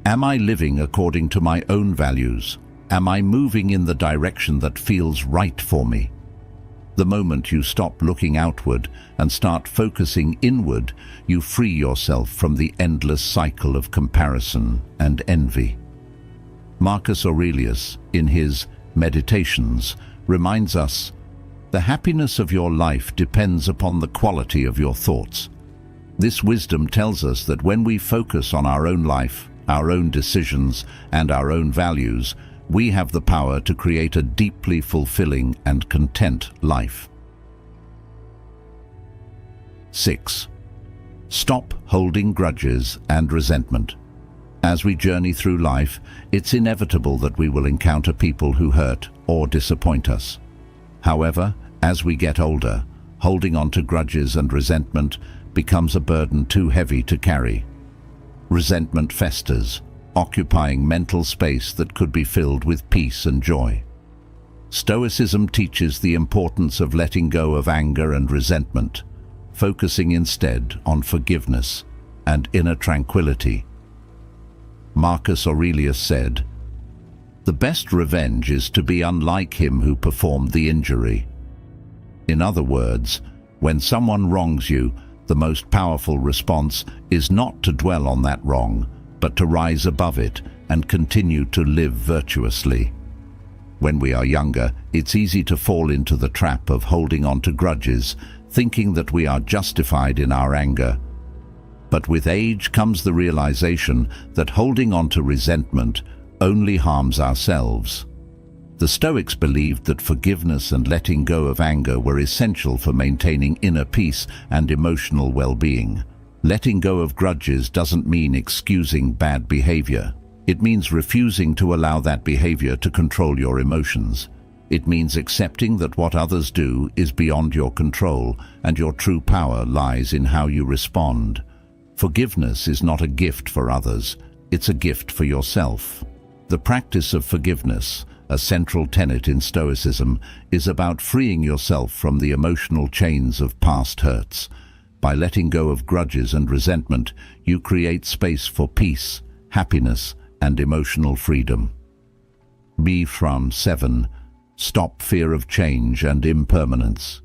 am I living according to my own values? Am I moving in the direction that feels right for me? The moment you stop looking outward and start focusing inward, you free yourself from the endless cycle of comparison and envy. Marcus Aurelius, in his Meditations, reminds us, "The happiness of your life depends upon the quality of your thoughts." This wisdom tells us that when we focus on our own life, our own decisions, and our own values, we have the power to create a deeply fulfilling and content life. 6. Stop holding grudges and resentment. As we journey through life, it's inevitable that we will encounter people who hurt or disappoint us. However, as we get older, holding on to grudges and resentment becomes a burden too heavy to carry. Resentment festers, occupying mental space that could be filled with peace and joy. Stoicism teaches the importance of letting go of anger and resentment, focusing instead on forgiveness and inner tranquility. Marcus Aurelius said, "The best revenge is to be unlike him who performed the injury." In other words, when someone wrongs you, the most powerful response is not to dwell on that wrong, but to rise above it and continue to live virtuously. When we are younger, it's easy to fall into the trap of holding on to grudges, thinking that we are justified in our anger. But with age comes the realization that holding on to resentment only harms ourselves. The Stoics believed that forgiveness and letting go of anger were essential for maintaining inner peace and emotional well-being. Letting go of grudges doesn't mean excusing bad behavior. It means refusing to allow that behavior to control your emotions. It means accepting that what others do is beyond your control, and your true power lies in how you respond. Forgiveness is not a gift for others, it's a gift for yourself. The practice of forgiveness, a central tenet in Stoicism, is about freeing yourself from the emotional chains of past hurts. By letting go of grudges and resentment, you create space for peace, happiness, and emotional freedom. From 7. Stop fear of change and impermanence.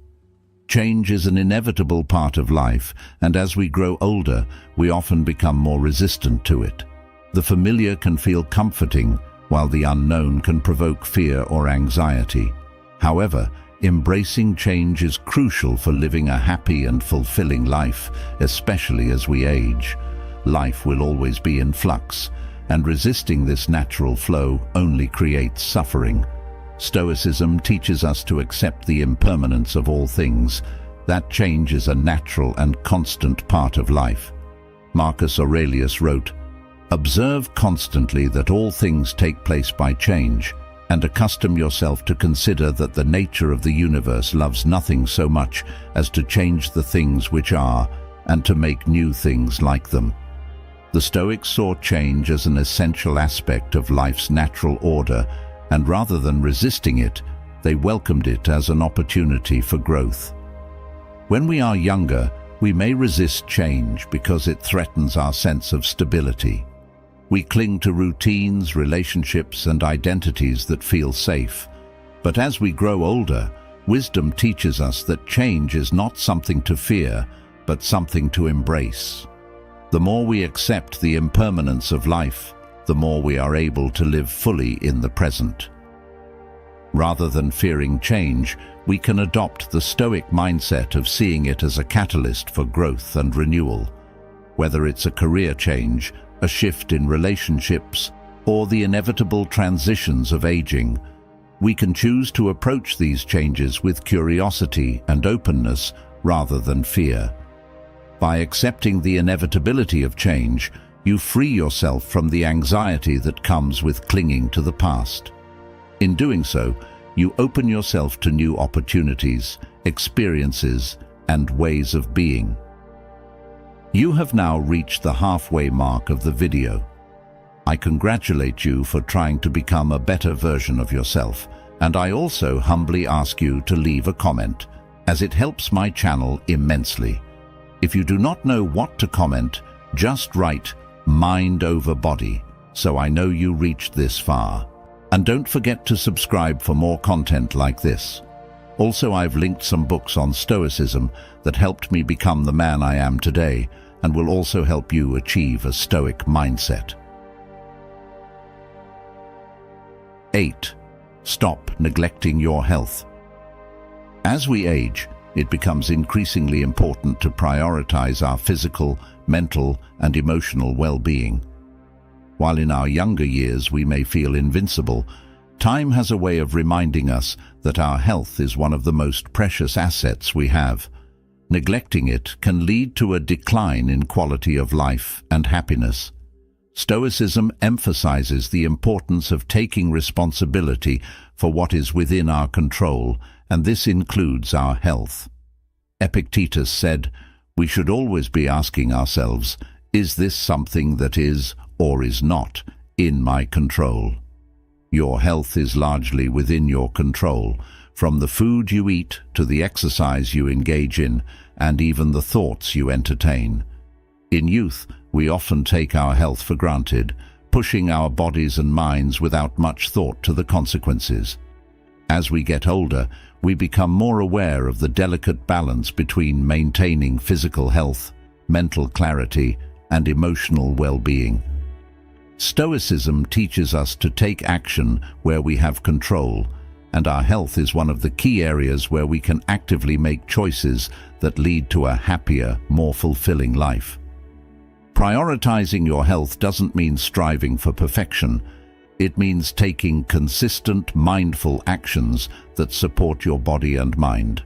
Change is an inevitable part of life, and as we grow older, we often become more resistant to it. The familiar can feel comforting, while the unknown can provoke fear or anxiety. However, embracing change is crucial for living a happy and fulfilling life, especially as we age. Life will always be in flux, and resisting this natural flow only creates suffering. Stoicism teaches us to accept the impermanence of all things, that change is a natural and constant part of life. Marcus Aurelius wrote, "Observe constantly that all things take place by change, and accustom yourself to consider that the nature of the universe loves nothing so much as to change the things which are, and to make new things like them." The Stoics saw change as an essential aspect of life's natural order, and rather than resisting it, they welcomed it as an opportunity for growth. When we are younger, we may resist change because it threatens our sense of stability. We cling to routines, relationships, and identities that feel safe. But as we grow older, wisdom teaches us that change is not something to fear, but something to embrace. The more we accept the impermanence of life, the more we are able to live fully in the present. Rather than fearing change, we can adopt the Stoic mindset of seeing it as a catalyst for growth and renewal. Whether it's a career change, a shift in relationships, or the inevitable transitions of aging, we can choose to approach these changes with curiosity and openness rather than fear. By accepting the inevitability of change, you free yourself from the anxiety that comes with clinging to the past. In doing so, you open yourself to new opportunities, experiences, and ways of being. You have now reached the halfway mark of the video. I congratulate you for trying to become a better version of yourself, and I also humbly ask you to leave a comment, as it helps my channel immensely. If you do not know what to comment, just write "mind over body," so I know you reached this far. And don't forget to subscribe for more content like this. Also, I've linked some books on Stoicism that helped me become the man I am today, and will also help you achieve a Stoic mindset. 8. Stop neglecting your health. As we age, it becomes increasingly important to prioritize our physical, mental, and emotional well-being. While in our younger years we may feel invincible, time has a way of reminding us that our health is one of the most precious assets we have. Neglecting it can lead to a decline in quality of life and happiness. Stoicism emphasizes the importance of taking responsibility for what is within our control, and this includes our health. Epictetus said, "We should always be asking ourselves, is this something that is or is not in my control?" Your health is largely within your control, from the food you eat to the exercise you engage in, and even the thoughts you entertain. In youth, we often take our health for granted, pushing our bodies and minds without much thought to the consequences. As we get older, we become more aware of the delicate balance between maintaining physical health, mental clarity, and emotional well-being. Stoicism teaches us to take action where we have control, and our health is one of the key areas where we can actively make choices that lead to a happier, more fulfilling life. Prioritizing your health doesn't mean striving for perfection. It means taking consistent, mindful actions that support your body and mind.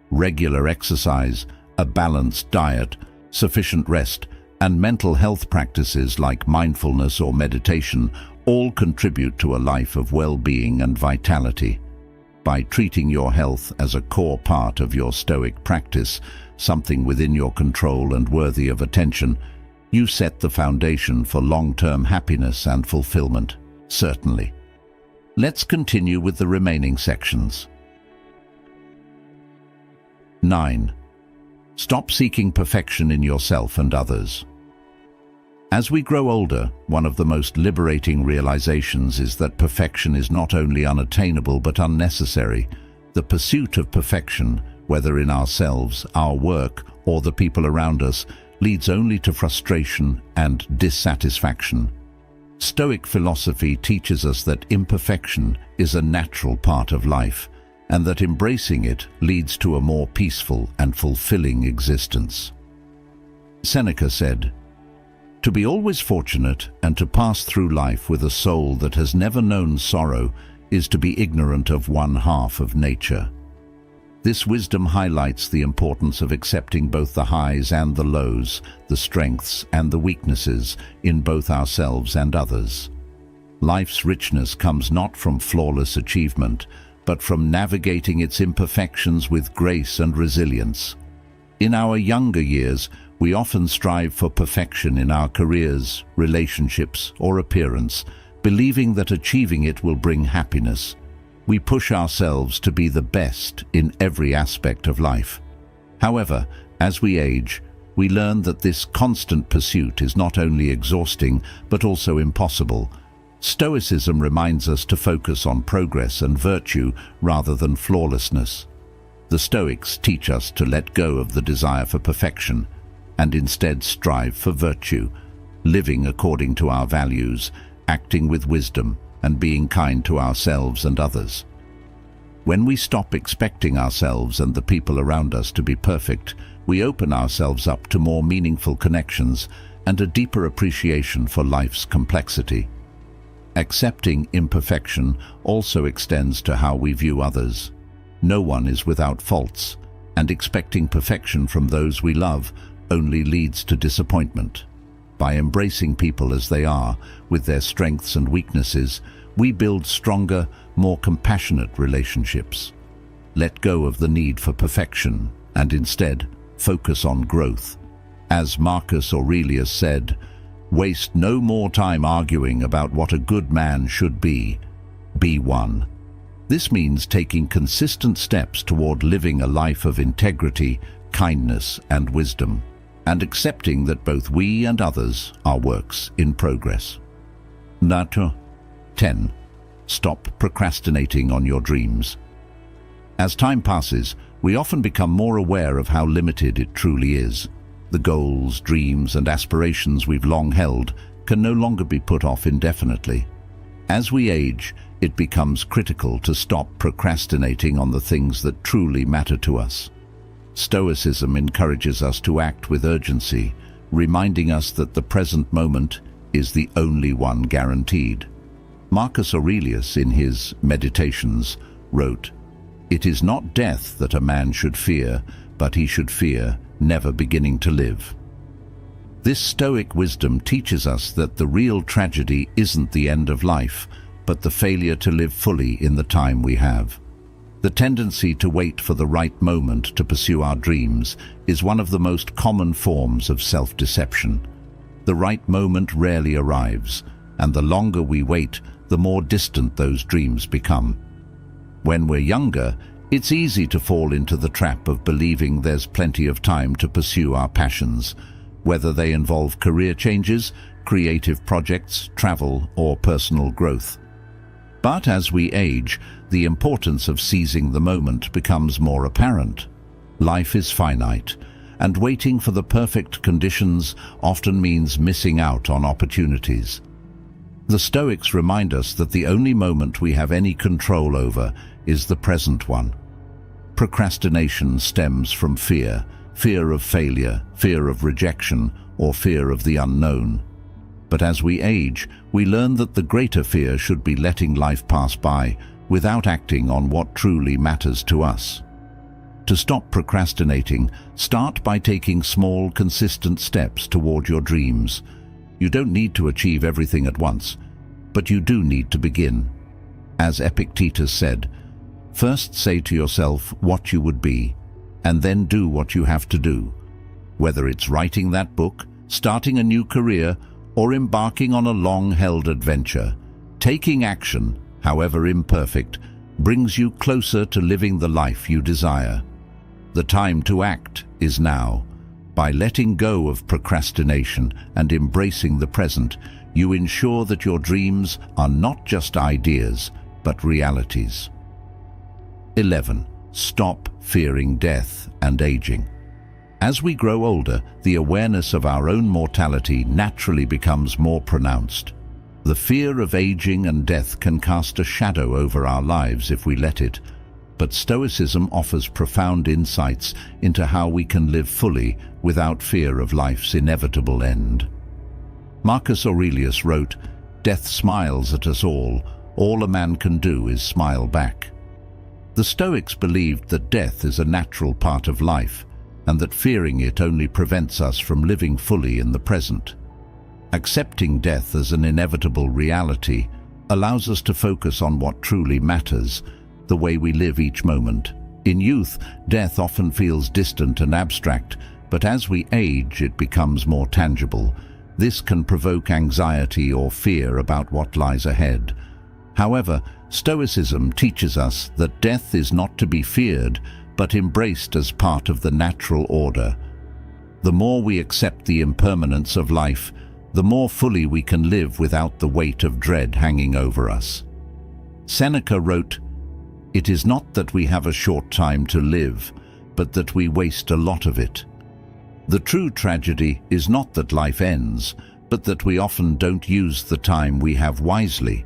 Regular exercise, a balanced diet, sufficient rest, and mental health practices like mindfulness or meditation all contribute to a life of well-being and vitality. By treating your health as a core part of your Stoic practice, something within your control and worthy of attention, you set the foundation for long-term happiness and fulfillment, certainly. Let's continue with the remaining sections. 9. Stop seeking perfection in yourself and others. As we grow older, one of the most liberating realizations is that perfection is not only unattainable but unnecessary. The pursuit of perfection, whether in ourselves, our work, or the people around us, leads only to frustration and dissatisfaction. Stoic philosophy teaches us that imperfection is a natural part of life, and that embracing it leads to a more peaceful and fulfilling existence. Seneca said, "To be always fortunate and to pass through life with a soul that has never known sorrow is to be ignorant of one half of nature." This wisdom highlights the importance of accepting both the highs and the lows, the strengths and the weaknesses in both ourselves and others. Life's richness comes not from flawless achievement, but from navigating its imperfections with grace and resilience. In our younger years, we often strive for perfection in our careers, relationships, or appearance, believing that achieving it will bring happiness. We push ourselves to be the best in every aspect of life. However, as we age, we learn that this constant pursuit is not only exhausting but also impossible. Stoicism reminds us to focus on progress and virtue rather than flawlessness. The Stoics teach us to let go of the desire for perfection and instead strive for virtue, living according to our values, acting with wisdom, and being kind to ourselves and others. When we stop expecting ourselves and the people around us to be perfect, we open ourselves up to more meaningful connections and a deeper appreciation for life's complexity. Accepting imperfection also extends to how we view others. No one is without faults, and expecting perfection from those we love only leads to disappointment. By embracing people as they are, with their strengths and weaknesses, we build stronger, more compassionate relationships. Let go of the need for perfection and instead focus on growth. As Marcus Aurelius said, "Waste no more time arguing about what a good man should be. Be one." This means taking consistent steps toward living a life of integrity, kindness, and wisdom, and accepting that both we and others are works in progress. 10. Stop procrastinating on your dreams. As time passes, we often become more aware of how limited it truly is. The goals, dreams, and aspirations we've long held can no longer be put off indefinitely. As we age, it becomes critical to stop procrastinating on the things that truly matter to us. Stoicism encourages us to act with urgency, reminding us that the present moment is the only one guaranteed. Marcus Aurelius, in his Meditations, wrote, "It is not death that a man should fear, but he should fear never beginning to live." This Stoic wisdom teaches us that the real tragedy isn't the end of life, but the failure to live fully in the time we have. The tendency to wait for the right moment to pursue our dreams is one of the most common forms of self-deception. The right moment rarely arrives, and the longer we wait, the more distant those dreams become. When we're younger, it's easy to fall into the trap of believing there's plenty of time to pursue our passions, whether they involve career changes, creative projects, travel, or personal growth. But as we age, the importance of seizing the moment becomes more apparent. Life is finite, and waiting for the perfect conditions often means missing out on opportunities. The Stoics remind us that the only moment we have any control over is the present one. Procrastination stems from fear, fear of failure, fear of rejection, or fear of the unknown. But as we age, we learn that the greater fear should be letting life pass by without acting on what truly matters to us. To stop procrastinating, start by taking small, consistent steps toward your dreams. You don't need to achieve everything at once, but you do need to begin. As Epictetus said, "First say to yourself what you would be, and then do what you have to do." Whether it's writing that book, starting a new career, or embarking on a long-held adventure, taking action, however imperfect, brings you closer to living the life you desire. The time to act is now. By letting go of procrastination and embracing the present, you ensure that your dreams are not just ideas, but realities. 11. Stop fearing death and aging. As we grow older, the awareness of our own mortality naturally becomes more pronounced. The fear of aging and death can cast a shadow over our lives if we let it, but Stoicism offers profound insights into how we can live fully without fear of life's inevitable end. Marcus Aurelius wrote, "Death smiles at us all a man can do is smile back." The Stoics believed that death is a natural part of life, and that fearing it only prevents us from living fully in the present. Accepting death as an inevitable reality allows us to focus on what truly matters, the way we live each moment. In youth, death often feels distant and abstract, but as we age, it becomes more tangible. This can provoke anxiety or fear about what lies ahead. However, Stoicism teaches us that death is not to be feared, but embraced as part of the natural order. The more we accept the impermanence of life, the more fully we can live without the weight of dread hanging over us. Seneca wrote, "It is not that we have a short time to live, but that we waste a lot of it." The true tragedy is not that life ends, but that we often don't use the time we have wisely.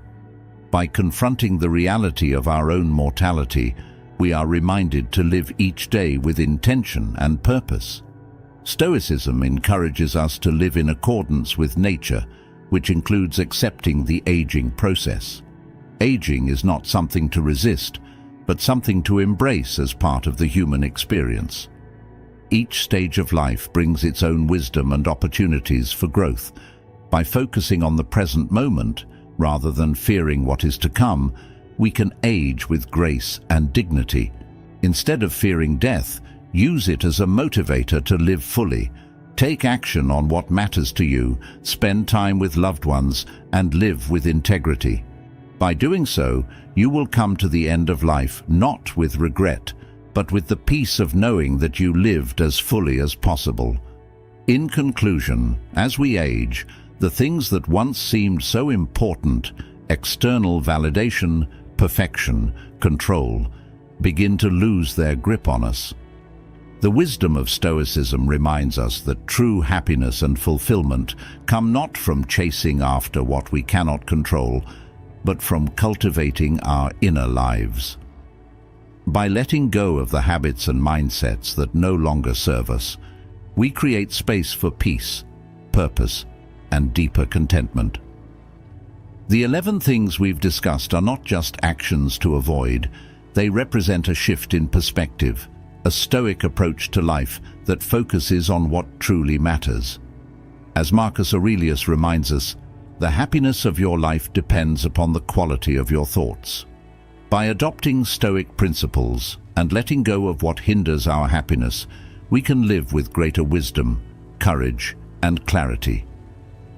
By confronting the reality of our own mortality, we are reminded to live each day with intention and purpose. Stoicism encourages us to live in accordance with nature, which includes accepting the aging process. Aging is not something to resist, but something to embrace as part of the human experience. Each stage of life brings its own wisdom and opportunities for growth. By focusing on the present moment, rather than fearing what is to come, we can age with grace and dignity. Instead of fearing death, use it as a motivator to live fully. Take action on what matters to you, spend time with loved ones, and live with integrity. By doing so, you will come to the end of life not with regret, but with the peace of knowing that you lived as fully as possible. In conclusion, as we age, the things that once seemed so important, external validation, perfection, control, begin to lose their grip on us. The wisdom of Stoicism reminds us that true happiness and fulfillment come not from chasing after what we cannot control, but from cultivating our inner lives. By letting go of the habits and mindsets that no longer serve us, we create space for peace, purpose, and deeper contentment. The 11 things we've discussed are not just actions to avoid, they represent a shift in perspective, a Stoic approach to life that focuses on what truly matters. As Marcus Aurelius reminds us, the happiness of your life depends upon the quality of your thoughts. By adopting Stoic principles and letting go of what hinders our happiness, we can live with greater wisdom, courage, and clarity.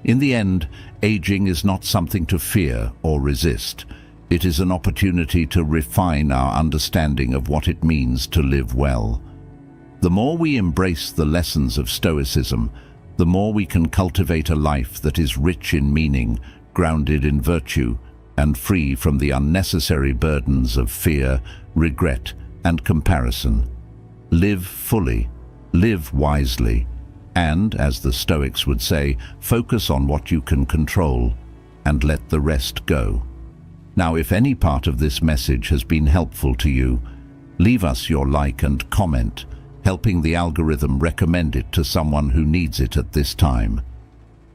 In the end, aging is not something to fear or resist. It is an opportunity to refine our understanding of what it means to live well. The more we embrace the lessons of Stoicism, the more we can cultivate a life that is rich in meaning, grounded in virtue, and free from the unnecessary burdens of fear, regret, and comparison. Live fully, live wisely, and, as the Stoics would say, focus on what you can control and let the rest go. Now, if any part of this message has been helpful to you, leave us your like and comment, helping the algorithm recommend it to someone who needs it at this time.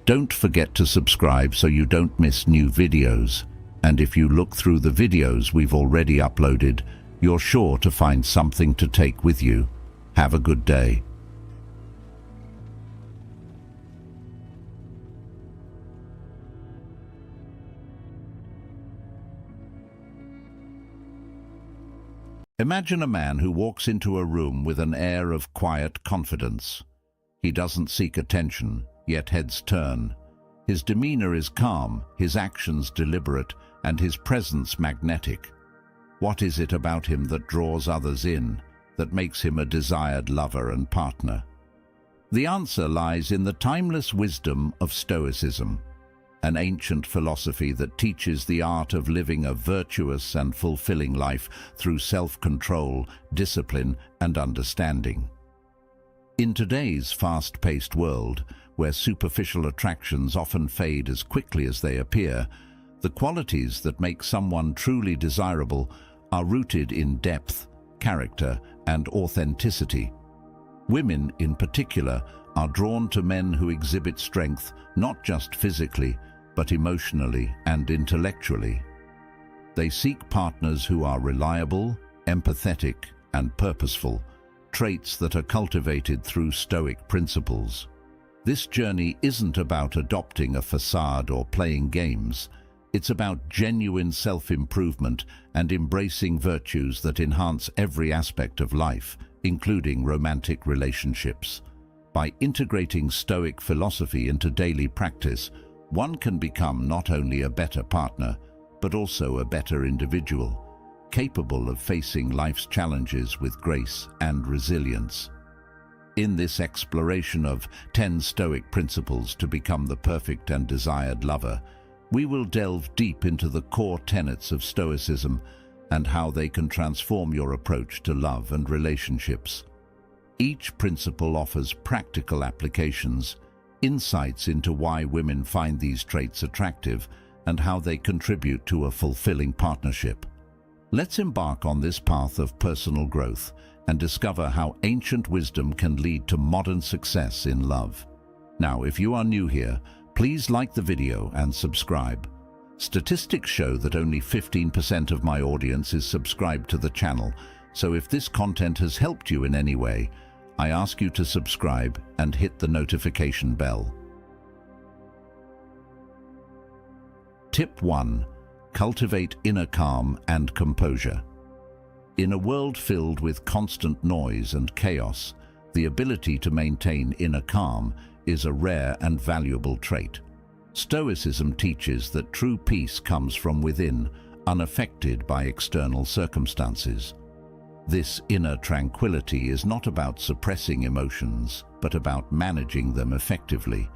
Don't forget to subscribe so you don't miss new videos. And if you look through the videos we've already uploaded, you're sure to find something to take with you. Have a good day. Imagine a man who walks into a room with an air of quiet confidence. He doesn't seek attention, yet heads turn. His demeanor is calm, his actions deliberate, and his presence magnetic. What is it about him that draws others in, that makes him a desired lover and partner? The answer lies in the timeless wisdom of Stoicism, an ancient philosophy that teaches the art of living a virtuous and fulfilling life through self-control, discipline, and understanding. In today's fast-paced world, where superficial attractions often fade as quickly as they appear, the qualities that make someone truly desirable are rooted in depth, character, and authenticity. Women, in particular, are drawn to men who exhibit strength not just physically, but emotionally and intellectually. They seek partners who are reliable, empathetic, and purposeful, traits that are cultivated through Stoic principles. This journey isn't about adopting a facade or playing games. It's about genuine self-improvement and embracing virtues that enhance every aspect of life, including romantic relationships. By integrating Stoic philosophy into daily practice, one can become not only a better partner, but also a better individual, capable of facing life's challenges with grace and resilience. In this exploration of 10 Stoic principles to become the perfect and desired lover, we will delve deep into the core tenets of Stoicism and how they can transform your approach to love and relationships. Each principle offers practical applications, insights into why women find these traits attractive, and how they contribute to a fulfilling partnership. Let's embark on this path of personal growth and discover how ancient wisdom can lead to modern success in love. Now, if you are new here, please like the video and subscribe. Statistics show that only 15% of my audience is subscribed to the channel, so if this content has helped you in any way, I ask you to subscribe and hit the notification bell. Tip 1. Cultivate inner calm and composure. In a world filled with constant noise and chaos, the ability to maintain inner calm is a rare and valuable trait. Stoicism teaches that true peace comes from within, unaffected by external circumstances. This inner tranquility is not about suppressing emotions, but about managing them effectively.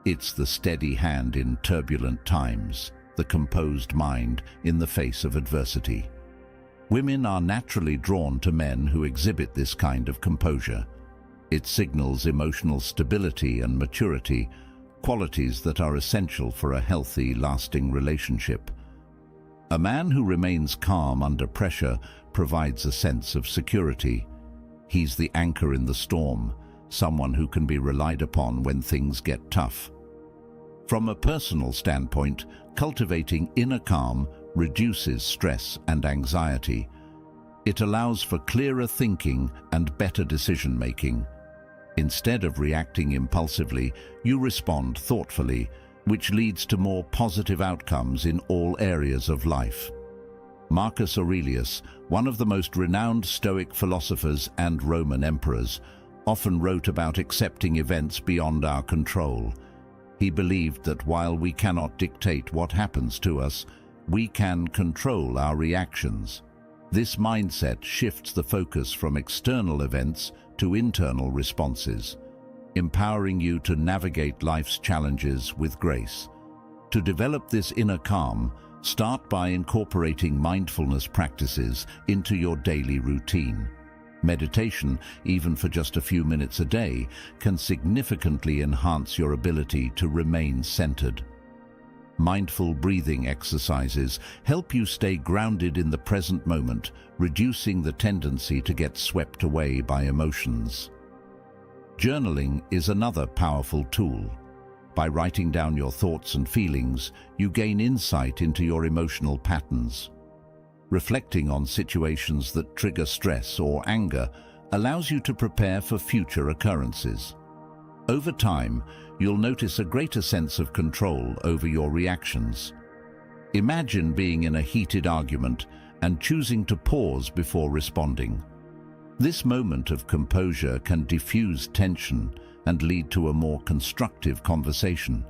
It's the steady hand in turbulent times, the composed mind in the face of adversity. Women are naturally drawn to men who exhibit this kind of composure. It signals emotional stability and maturity, qualities that are essential for a healthy, lasting relationship. A man who remains calm under pressure provides a sense of security. He's the anchor in the storm, someone who can be relied upon when things get tough. From a personal standpoint, cultivating inner calm reduces stress and anxiety. It allows for clearer thinking and better decision-making. Instead of reacting impulsively, you respond thoughtfully, which leads to more positive outcomes in all areas of life. Marcus Aurelius, one of the most renowned Stoic philosophers and Roman emperors, often wrote about accepting events beyond our control. He believed that while we cannot dictate what happens to us, we can control our reactions. This mindset shifts the focus from external events to internal responses, empowering you to navigate life's challenges with grace. To develop this inner calm, start by incorporating mindfulness practices into your daily routine. Meditation, even for just a few minutes a day, can significantly enhance your ability to remain centered. Mindful breathing exercises help you stay grounded in the present moment, reducing the tendency to get swept away by emotions. Journaling is another powerful tool. By writing down your thoughts and feelings, you gain insight into your emotional patterns. Reflecting on situations that trigger stress or anger allows you to prepare for future occurrences. Over time, you'll notice a greater sense of control over your reactions. Imagine being in a heated argument and choosing to pause before responding. This moment of composure can diffuse tension and lead to a more constructive conversation.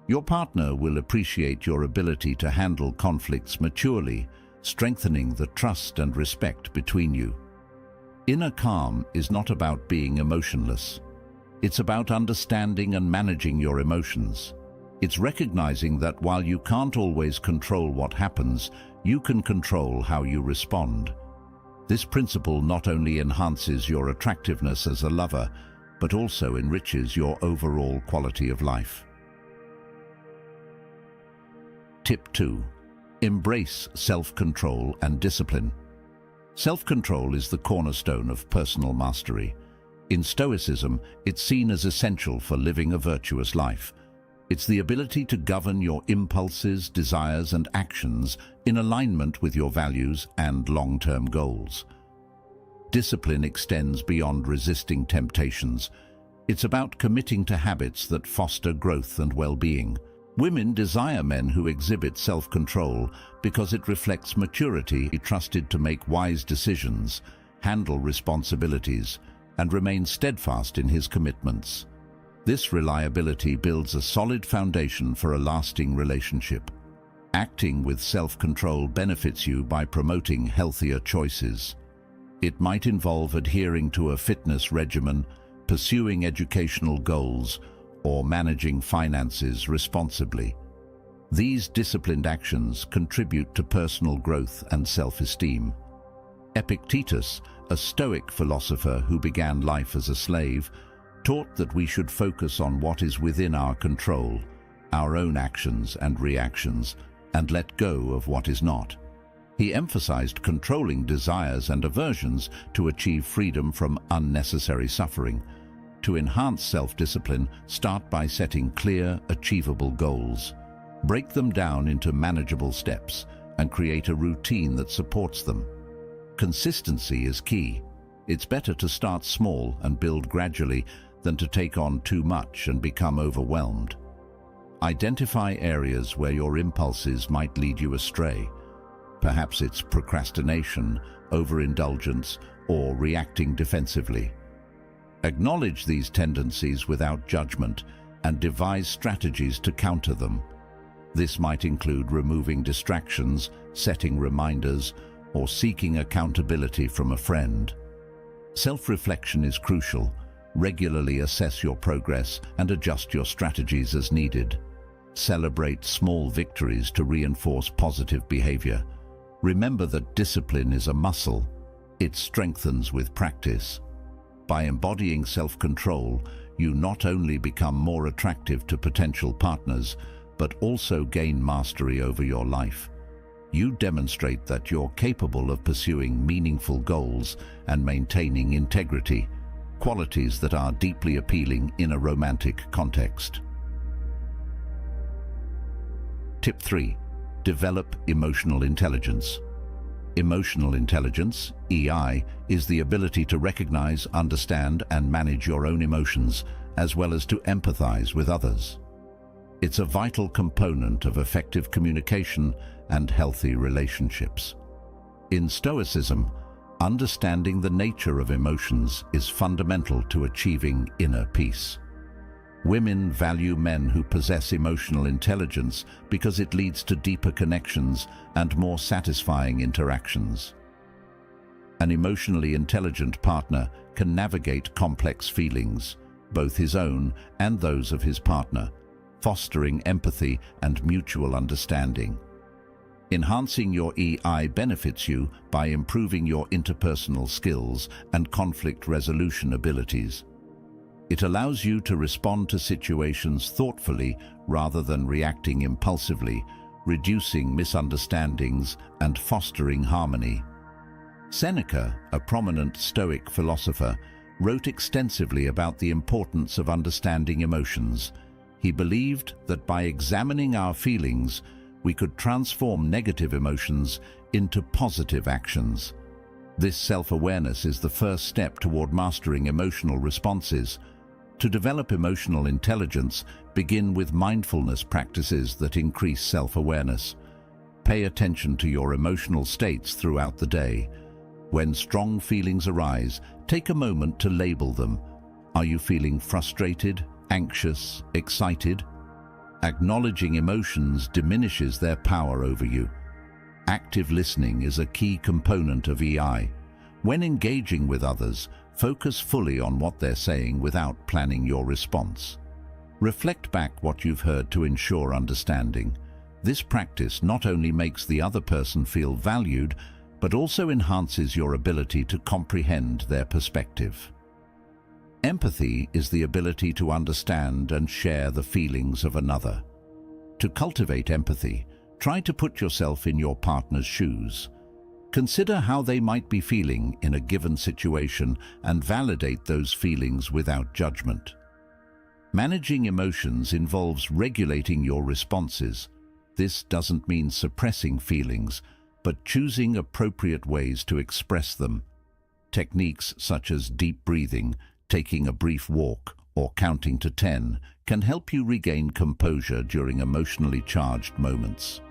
Your partner will appreciate your ability to handle conflicts maturely, strengthening the trust and respect between you. Inner calm is not about being emotionless. It's about understanding and managing your emotions. It's recognizing that while you can't always control what happens, you can control how you respond. This principle not only enhances your attractiveness as a lover, but also enriches your overall quality of life. Tip 2. Embrace self-control and discipline. Self-control is the cornerstone of personal mastery. In Stoicism, it's seen as essential for living a virtuous life. It's the ability to govern your impulses, desires, and actions in alignment with your values and long-term goals. Discipline extends beyond resisting temptations. It's about committing to habits that foster growth and well-being. Women desire men who exhibit self-control because it reflects maturity, trusted to make wise decisions, handle responsibilities, and remain steadfast in his commitments. This reliability builds a solid foundation for a lasting relationship. Acting with self-control benefits you by promoting healthier choices. It might involve adhering to a fitness regimen, pursuing educational goals, or managing finances responsibly. These disciplined actions contribute to personal growth and self-esteem. Epictetus, a Stoic philosopher who began life as a slave, taught that we should focus on what is within our control, our own actions and reactions, and let go of what is not. He emphasized controlling desires and aversions to achieve freedom from unnecessary suffering. To enhance self-discipline, start by setting clear, achievable goals. Break them down into manageable steps and create a routine that supports them. Consistency is key. It's better to start small and build gradually than to take on too much and become overwhelmed. Identify areas where your impulses might lead you astray. Perhaps it's procrastination, overindulgence, or reacting defensively. Acknowledge these tendencies without judgment and devise strategies to counter them. This might include removing distractions, setting reminders, or seeking accountability from a friend. Self-reflection is crucial. Regularly assess your progress and adjust your strategies as needed. Celebrate small victories to reinforce positive behavior. Remember that discipline is a muscle. It strengthens with practice. By embodying self-control, you not only become more attractive to potential partners, but also gain mastery over your life. You demonstrate that you're capable of pursuing meaningful goals and maintaining integrity, qualities that are deeply appealing in a romantic context. Tip 3. Develop emotional intelligence. Emotional intelligence, EI, is the ability to recognize, understand, and manage your own emotions, as well as to empathize with others. It's a vital component of effective communication and healthy relationships. In Stoicism, understanding the nature of emotions is fundamental to achieving inner peace. Women value men who possess emotional intelligence because it leads to deeper connections and more satisfying interactions. An emotionally intelligent partner can navigate complex feelings, both his own and those of his partner, fostering empathy and mutual understanding. Enhancing your EI benefits you by improving your interpersonal skills and conflict resolution abilities. It allows you to respond to situations thoughtfully rather than reacting impulsively, reducing misunderstandings and fostering harmony. Seneca, a prominent Stoic philosopher, wrote extensively about the importance of understanding emotions. He believed that by examining our feelings, we could transform negative emotions into positive actions. This self-awareness is the first step toward mastering emotional responses. To develop emotional intelligence, begin with mindfulness practices that increase self-awareness. Pay attention to your emotional states throughout the day. When strong feelings arise, take a moment to label them. Are you feeling frustrated, anxious, excited? Acknowledging emotions diminishes their power over you. Active listening is a key component of EI. When engaging with others, focus fully on what they're saying without planning your response. Reflect back what you've heard to ensure understanding. This practice not only makes the other person feel valued, but also enhances your ability to comprehend their perspective. Empathy is the ability to understand and share the feelings of another. To cultivate empathy, try to put yourself in your partner's shoes. Consider how they might be feeling in a given situation and validate those feelings without judgment. Managing emotions involves regulating your responses. This doesn't mean suppressing feelings, but choosing appropriate ways to express them. Techniques such as deep breathing, taking a brief walk, or counting to 10 can help you regain composure during emotionally charged moments.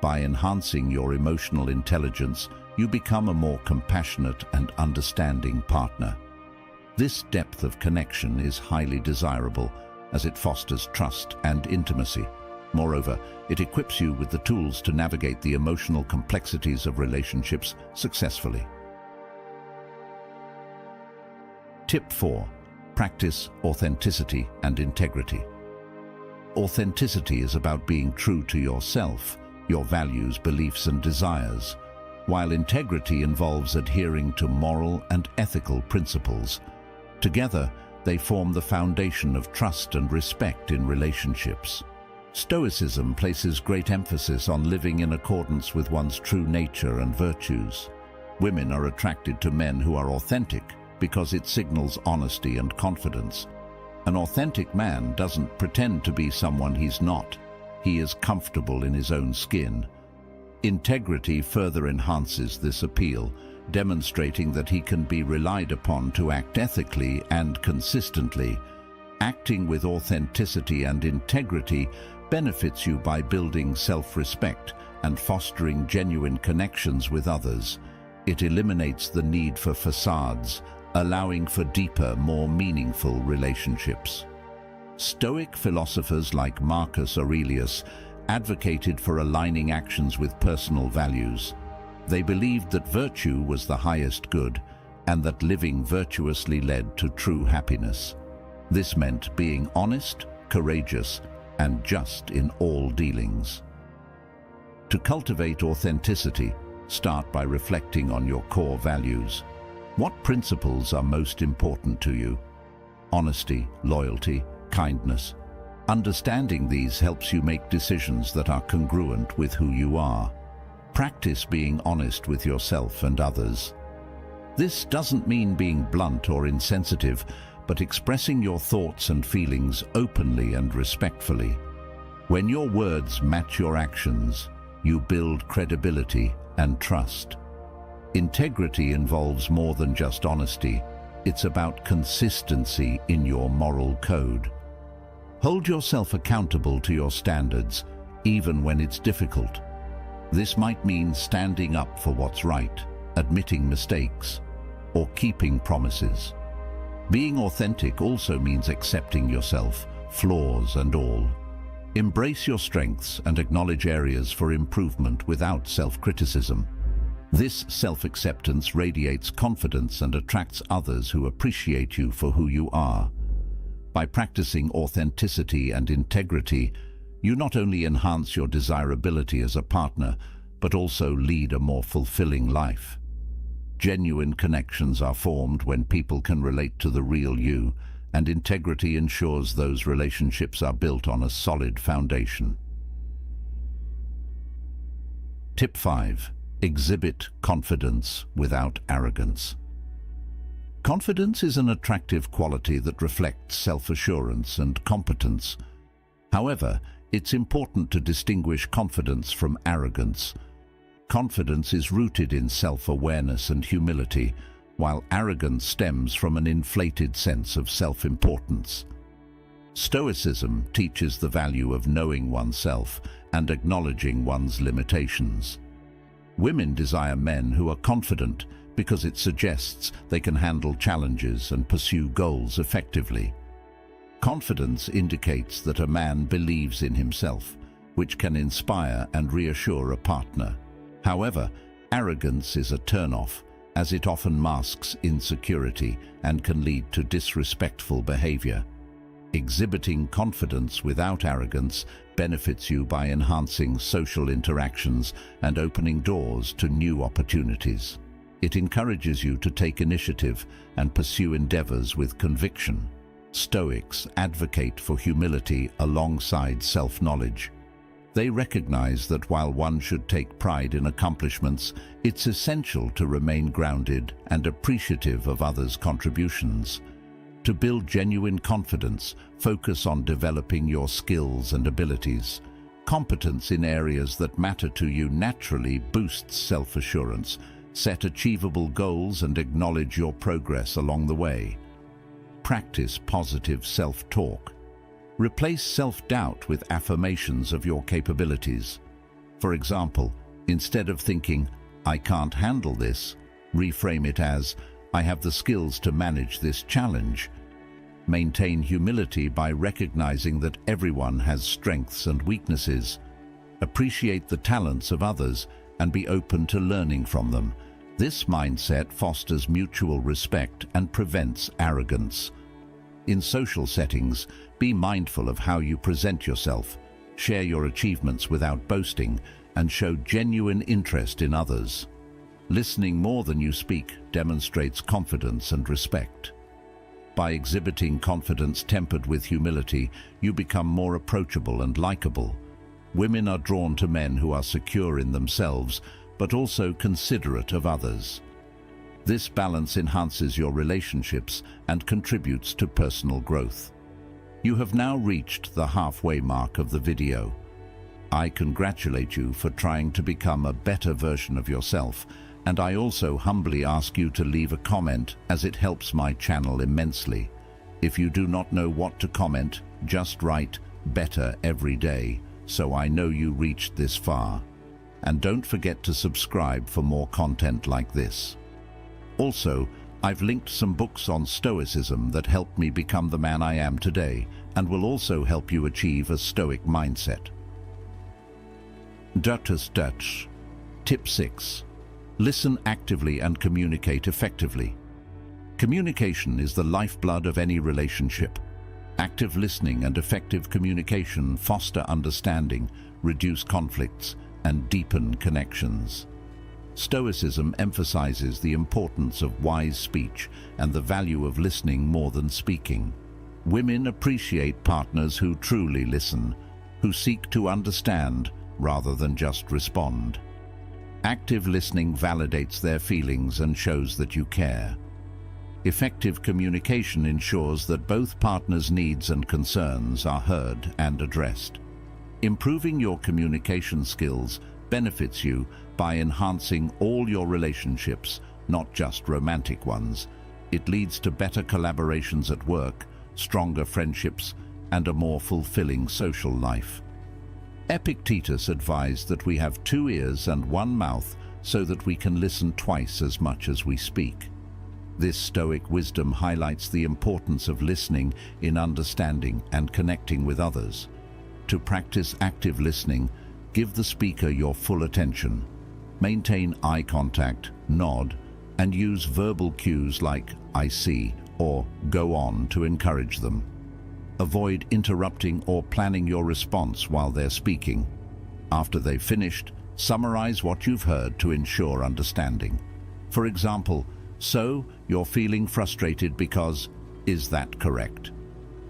By enhancing your emotional intelligence, you become a more compassionate and understanding partner. This depth of connection is highly desirable as it fosters trust and intimacy. Moreover, it equips you with the tools to navigate the emotional complexities of relationships successfully. Tip 4. Practice authenticity and integrity. Authenticity is about being true to yourself, your values, beliefs, and desires, while integrity involves adhering to moral and ethical principles. Together, they form the foundation of trust and respect in relationships. Stoicism places great emphasis on living in accordance with one's true nature and virtues. Women are attracted to men who are authentic because it signals honesty and confidence. An authentic man doesn't pretend to be someone he's not. He is comfortable in his own skin. Integrity further enhances this appeal, demonstrating that he can be relied upon to act ethically and consistently. Acting with authenticity and integrity benefits you by building self-respect and fostering genuine connections with others. It eliminates the need for facades, allowing for deeper, more meaningful relationships. Stoic philosophers like Marcus Aurelius advocated for aligning actions with personal values. They believed that virtue was the highest good and that living virtuously led to true happiness. This meant being honest, courageous, and just in all dealings. To cultivate authenticity, start by reflecting on your core values. What principles are most important to you? Honesty, loyalty, kindness. Understanding these helps you make decisions that are congruent with who you are. Practice being honest with yourself and others. This doesn't mean being blunt or insensitive, but expressing your thoughts and feelings openly and respectfully. When your words match your actions, you build credibility and trust. Integrity involves more than just honesty. It's about consistency in your moral code. Hold yourself accountable to your standards, even when it's difficult. This might mean standing up for what's right, admitting mistakes, or keeping promises. Being authentic also means accepting yourself, flaws and all. Embrace your strengths and acknowledge areas for improvement without self-criticism. This self-acceptance radiates confidence and attracts others who appreciate you for who you are. By practicing authenticity and integrity, you not only enhance your desirability as a partner, but also lead a more fulfilling life. Genuine connections are formed when people can relate to the real you, and integrity ensures those relationships are built on a solid foundation. Tip 5. Exhibit confidence without arrogance. Confidence is an attractive quality that reflects self-assurance and competence. However, it's important to distinguish confidence from arrogance. Confidence is rooted in self-awareness and humility, while arrogance stems from an inflated sense of self-importance. Stoicism teaches the value of knowing oneself and acknowledging one's limitations. Women desire men who are confident because it suggests they can handle challenges and pursue goals effectively. Confidence indicates that a man believes in himself, which can inspire and reassure a partner. However, arrogance is a turn-off, as it often masks insecurity and can lead to disrespectful behavior. Exhibiting confidence without arrogance benefits you by enhancing social interactions and opening doors to new opportunities. It encourages you to take initiative and pursue endeavors with conviction. Stoics advocate for humility alongside self-knowledge. They recognize that while one should take pride in accomplishments, it's essential to remain grounded and appreciative of others' contributions. To build genuine confidence, focus on developing your skills and abilities. Competence in areas that matter to you naturally boosts self-assurance. Set achievable goals and acknowledge your progress along the way. Practice positive self-talk. Replace self-doubt with affirmations of your capabilities. For example, instead of thinking, "I can't handle this," reframe it as, "I have the skills to manage this challenge." Maintain humility by recognizing that everyone has strengths and weaknesses. Appreciate the talents of others and be open to learning from them. This mindset fosters mutual respect and prevents arrogance. In social settings, be mindful of how you present yourself. Share your achievements without boasting and show genuine interest in others. Listening more than you speak demonstrates confidence and respect. By exhibiting confidence tempered with humility, you become more approachable and likable. Women are drawn to men who are secure in themselves, but also considerate of others. This balance enhances your relationships and contributes to personal growth. You have now reached the halfway mark of the video. I congratulate you for trying to become a better version of yourself, and I also humbly ask you to leave a comment, as it helps my channel immensely. If you do not know what to comment, just write "better" every day, so I know you reached this far. And don't forget to subscribe for more content like this. Also, I've linked some books on Stoicism that helped me become the man I am today, and will also help you achieve a Stoic mindset. Dutch. Tip 6. Listen actively and communicate effectively. Communication is the lifeblood of any relationship. Active listening and effective communication foster understanding, reduce conflicts, and deepen connections. Stoicism emphasizes the importance of wise speech and the value of listening more than speaking. Women appreciate partners who truly listen, who seek to understand rather than just respond. Active listening validates their feelings and shows that you care. Effective communication ensures that both partners' needs and concerns are heard and addressed. Improving your communication skills benefits you by enhancing all your relationships, not just romantic ones. It leads to better collaborations at work, stronger friendships, and a more fulfilling social life. Epictetus advised that we have 2 ears and 1 mouth so that we can listen twice as much as we speak. This Stoic wisdom highlights the importance of listening in understanding and connecting with others. To practice active listening, give the speaker your full attention. Maintain eye contact, nod, and use verbal cues like "I see" or "go on" to encourage them. Avoid interrupting or planning your response while they're speaking. After they've finished, summarize what you've heard to ensure understanding. For example, "So, you're feeling frustrated because, is that correct?"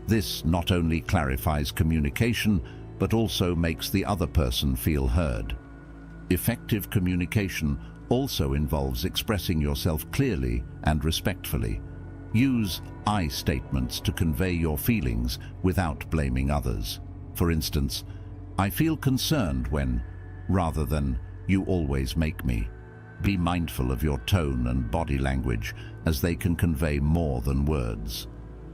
This not only clarifies communication, but also makes the other person feel heard. Effective communication also involves expressing yourself clearly and respectfully. Use "I" statements to convey your feelings without blaming others. For instance, "I feel concerned when," rather than "you always make me." Be mindful of your tone and body language, as they can convey more than words.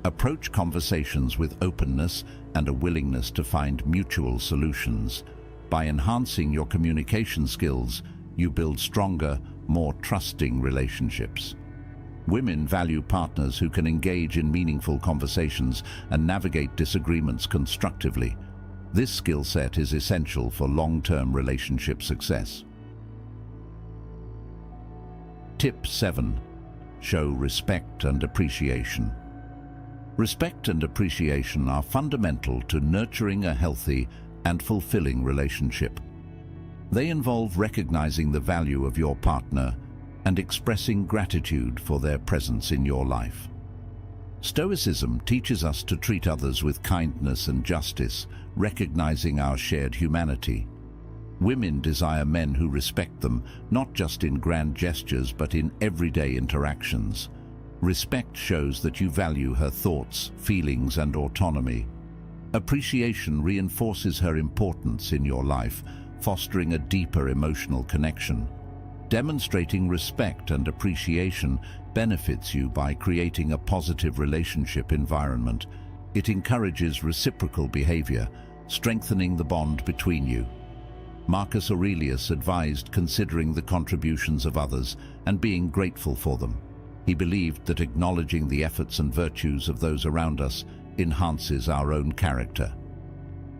Approach conversations with openness and a willingness to find mutual solutions. By enhancing your communication skills, you build stronger, more trusting relationships. Women value partners who can engage in meaningful conversations and navigate disagreements constructively. This skill set is essential for long-term relationship success. Tip 7. Show respect and appreciation. Respect and appreciation are fundamental to nurturing a healthy and fulfilling relationship. They involve recognizing the value of your partner and expressing gratitude for their presence in your life. Stoicism teaches us to treat others with kindness and justice, recognizing our shared humanity. Women desire men who respect them, not just in grand gestures but in everyday interactions. Respect shows that you value her thoughts, feelings, and autonomy. Appreciation reinforces her importance in your life, fostering a deeper emotional connection. Demonstrating respect and appreciation benefits you by creating a positive relationship environment. It encourages reciprocal behavior, strengthening the bond between you. Marcus Aurelius advised considering the contributions of others and being grateful for them. He believed that acknowledging the efforts and virtues of those around us enhances our own character.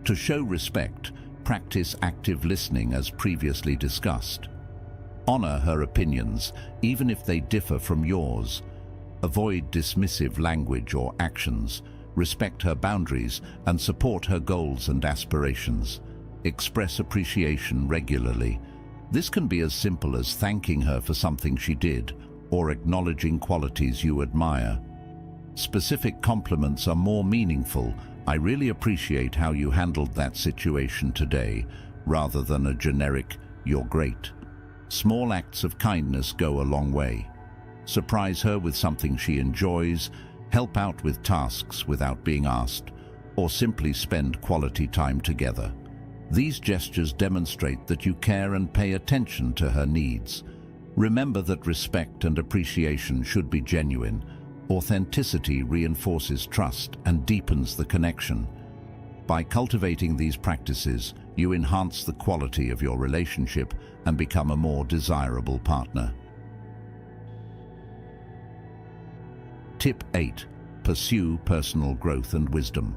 To show respect, practice active listening as previously discussed. Honor her opinions, even if they differ from yours. Avoid dismissive language or actions. Respect her boundaries and support her goals and aspirations. Express appreciation regularly. This can be as simple as thanking her for something she did or acknowledging qualities you admire. Specific compliments are more meaningful. "I really appreciate how you handled that situation today," rather than a generic "you're great." Small acts of kindness go a long way. Surprise her with something she enjoys, help out with tasks without being asked, or simply spend quality time together. These gestures demonstrate that you care and pay attention to her needs. Remember that respect and appreciation should be genuine. Authenticity reinforces trust and deepens the connection. By cultivating these practices, you enhance the quality of your relationship and become a more desirable partner. Tip 8. Pursue personal growth and wisdom.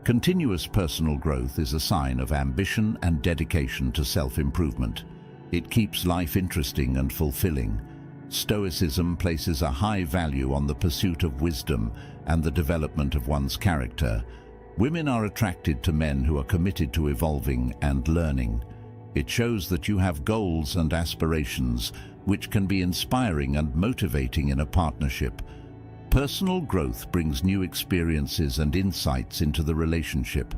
Continuous personal growth is a sign of ambition and dedication to self-improvement. It keeps life interesting and fulfilling. Stoicism places a high value on the pursuit of wisdom and the development of one's character. Women are attracted to men who are committed to evolving and learning. It shows that you have goals and aspirations which can be inspiring and motivating in a partnership. Personal growth brings new experiences and insights into the relationship.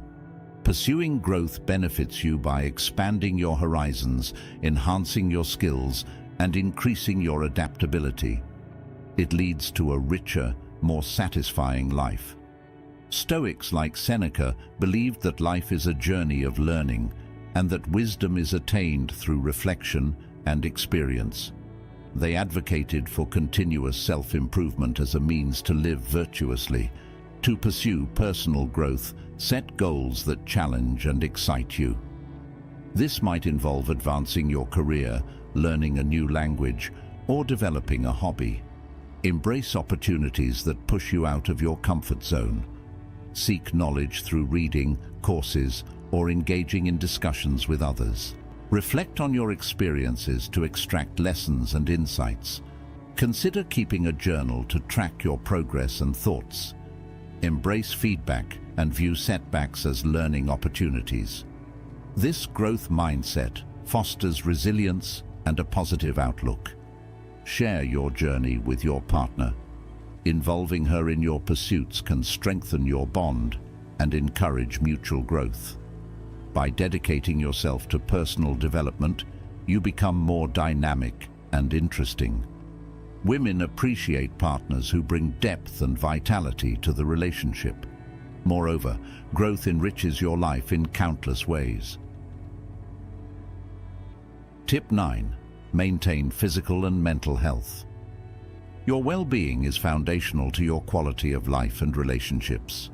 Pursuing growth benefits you by expanding your horizons, enhancing your skills, and increasing your adaptability. It leads to a richer, more satisfying life. Stoics like Seneca believed that life is a journey of learning and that wisdom is attained through reflection and experience. They advocated for continuous self-improvement as a means to live virtuously. To pursue personal growth, set goals that challenge and excite you. This might involve advancing your career, learning a new language, or developing a hobby. Embrace opportunities that push you out of your comfort zone. Seek knowledge through reading, courses, or engaging in discussions with others. Reflect on your experiences to extract lessons and insights. Consider keeping a journal to track your progress and thoughts. Embrace feedback and view setbacks as learning opportunities. This growth mindset fosters resilience and a positive outlook. Share your journey with your partner. Involving her in your pursuits can strengthen your bond and encourage mutual growth. By dedicating yourself to personal development, you become more dynamic and interesting. Women appreciate partners who bring depth and vitality to the relationship. Moreover, growth enriches your life in countless ways. Tip 9. Maintain physical and mental health. Your well-being is foundational to your quality of life and relationships.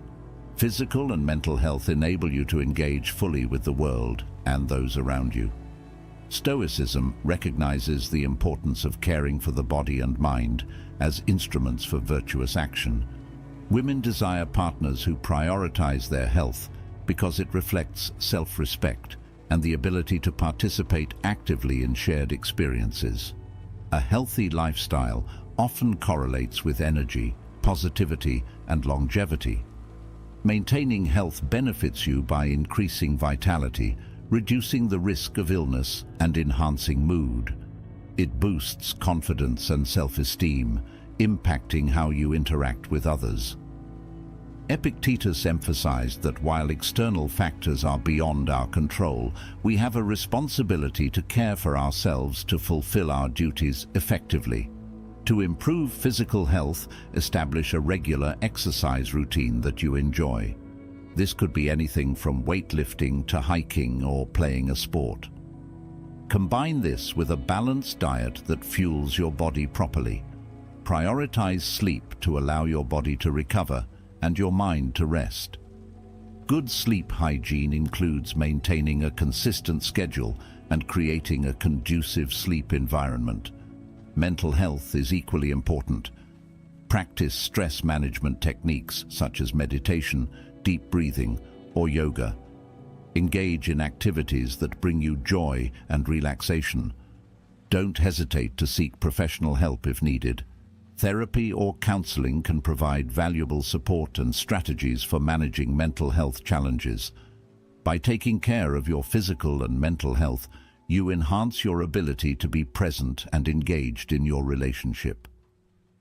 Physical and mental health enable you to engage fully with the world and those around you. Stoicism recognizes the importance of caring for the body and mind as instruments for virtuous action. Women desire partners who prioritize their health because it reflects self-respect and the ability to participate actively in shared experiences. A healthy lifestyle often correlates with energy, positivity, and longevity. Maintaining health benefits you by increasing vitality, reducing the risk of illness, and enhancing mood. It boosts confidence and self-esteem, impacting how you interact with others. Epictetus emphasized that while external factors are beyond our control, we have a responsibility to care for ourselves to fulfill our duties effectively. To improve physical health, establish a regular exercise routine that you enjoy. This could be anything from weightlifting to hiking or playing a sport. Combine this with a balanced diet that fuels your body properly. Prioritize sleep to allow your body to recover and your mind to rest. Good sleep hygiene includes maintaining a consistent schedule and creating a conducive sleep environment. Mental health is equally important. Practice stress management techniques such as meditation, deep breathing, or yoga. Engage in activities that bring you joy and relaxation. Don't hesitate to seek professional help if needed. Therapy or counseling can provide valuable support and strategies for managing mental health challenges. By taking care of your physical and mental health, you enhance your ability to be present and engaged in your relationship.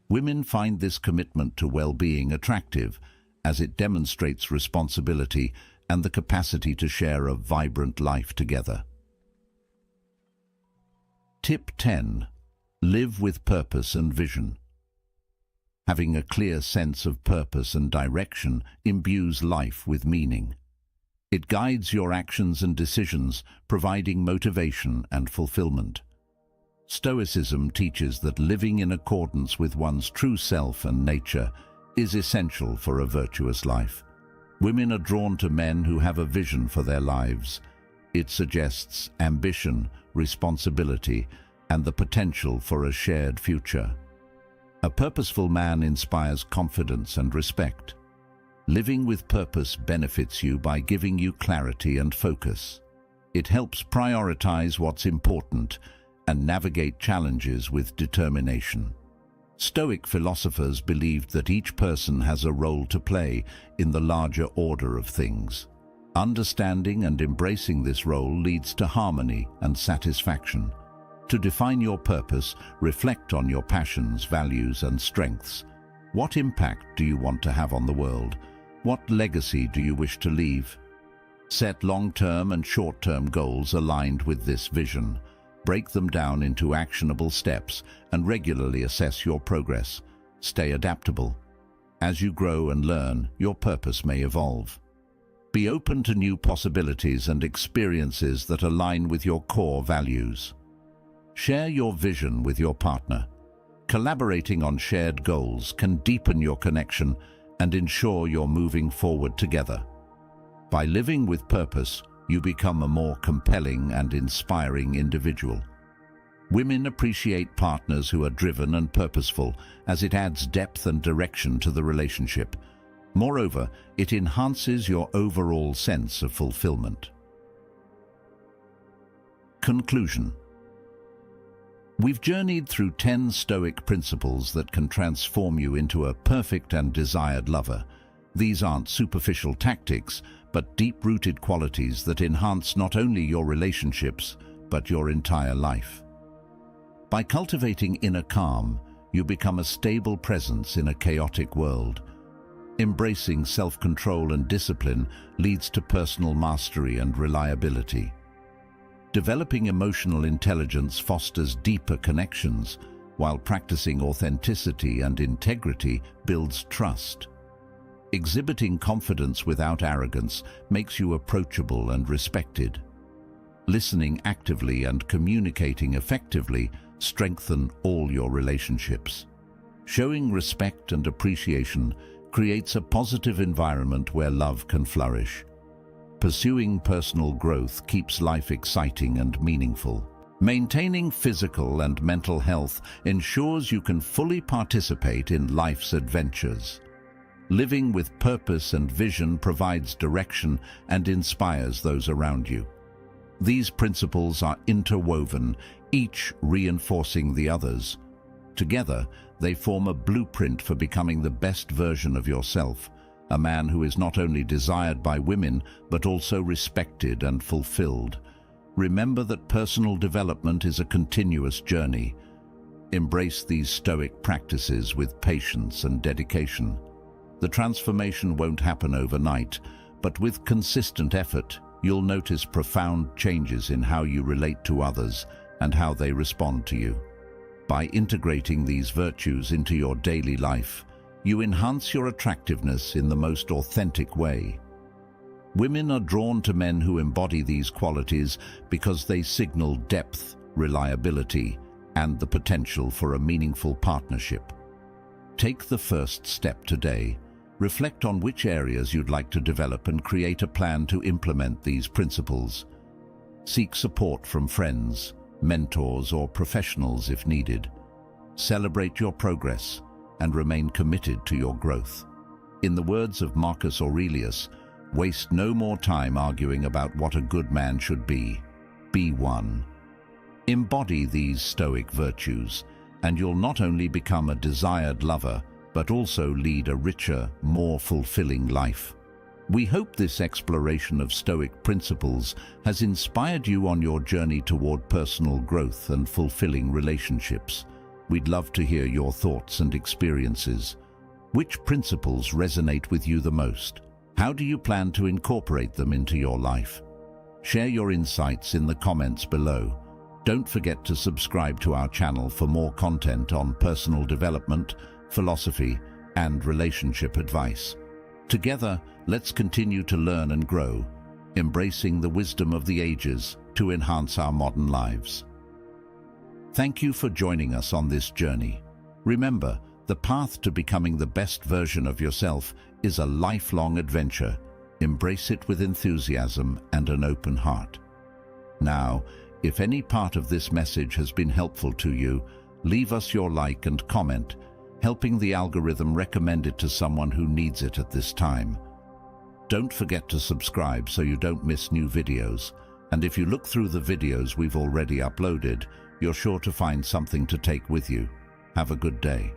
Women find this commitment to well-being attractive, as it demonstrates responsibility and the capacity to share a vibrant life together. Tip 10. Live with purpose and vision. Having a clear sense of purpose and direction imbues life with meaning. It guides your actions and decisions, providing motivation and fulfillment. Stoicism teaches that living in accordance with one's true self and nature is essential for a virtuous life. Women are drawn to men who have a vision for their lives. It suggests ambition, responsibility, and the potential for a shared future. A purposeful man inspires confidence and respect. Living with purpose benefits you by giving you clarity and focus. It helps prioritize what's important and navigate challenges with determination. Stoic philosophers believed that each person has a role to play in the larger order of things. Understanding and embracing this role leads to harmony and satisfaction. To define your purpose, reflect on your passions, values, and strengths. What impact do you want to have on the world? What legacy do you wish to leave? Set long-term and short-term goals aligned with this vision. Break them down into actionable steps and regularly assess your progress. Stay adaptable. As you grow and learn, your purpose may evolve. Be open to new possibilities and experiences that align with your core values. Share your vision with your partner. Collaborating on shared goals can deepen your connection and ensure you're moving forward together. By living with purpose, you become a more compelling and inspiring individual. Women appreciate partners who are driven and purposeful, as it adds depth and direction to the relationship. Moreover, it enhances your overall sense of fulfillment. Conclusion. We've journeyed through 10 Stoic principles that can transform you into a perfect and desired lover. These aren't superficial tactics, but deep-rooted qualities that enhance not only your relationships, but your entire life. By cultivating inner calm, you become a stable presence in a chaotic world. Embracing self-control and discipline leads to personal mastery and reliability. Developing emotional intelligence fosters deeper connections, while practicing authenticity and integrity builds trust. Exhibiting confidence without arrogance makes you approachable and respected. Listening actively and communicating effectively strengthen all your relationships. Showing respect and appreciation creates a positive environment where love can flourish. Pursuing personal growth keeps life exciting and meaningful. Maintaining physical and mental health ensures you can fully participate in life's adventures. Living with purpose and vision provides direction and inspires those around you. These principles are interwoven, each reinforcing the others. Together, they form a blueprint for becoming the best version of yourself, a man who is not only desired by women, but also respected and fulfilled. Remember that personal development is a continuous journey. Embrace these Stoic practices with patience and dedication. The transformation won't happen overnight, but with consistent effort, you'll notice profound changes in how you relate to others and how they respond to you. By integrating these virtues into your daily life, you enhance your attractiveness in the most authentic way. Women are drawn to men who embody these qualities because they signal depth, reliability, and the potential for a meaningful partnership. Take the first step today. Reflect on which areas you'd like to develop and create a plan to implement these principles. Seek support from friends, mentors, or professionals if needed. Celebrate your progress and remain committed to your growth. In the words of Marcus Aurelius, waste no more time arguing about what a good man should be. Be one. Embody these Stoic virtues, and you'll not only become a desired lover, but also lead a richer, more fulfilling life. We hope this exploration of Stoic principles has inspired you on your journey toward personal growth and fulfilling relationships. We'd love to hear your thoughts and experiences. Which principles resonate with you the most? How do you plan to incorporate them into your life? Share your insights in the comments below. Don't forget to subscribe to our channel for more content on personal development, philosophy, and relationship advice. Together, let's continue to learn and grow, embracing the wisdom of the ages to enhance our modern lives. Thank you for joining us on this journey. Remember, the path to becoming the best version of yourself is a lifelong adventure. Embrace it with enthusiasm and an open heart. Now, if any part of this message has been helpful to you, leave us your like and comment, helping the algorithm recommend it to someone who needs it at this time. Don't forget to subscribe so you don't miss new videos. And if you look through the videos we've already uploaded, you're sure to find something to take with you. Have a good day.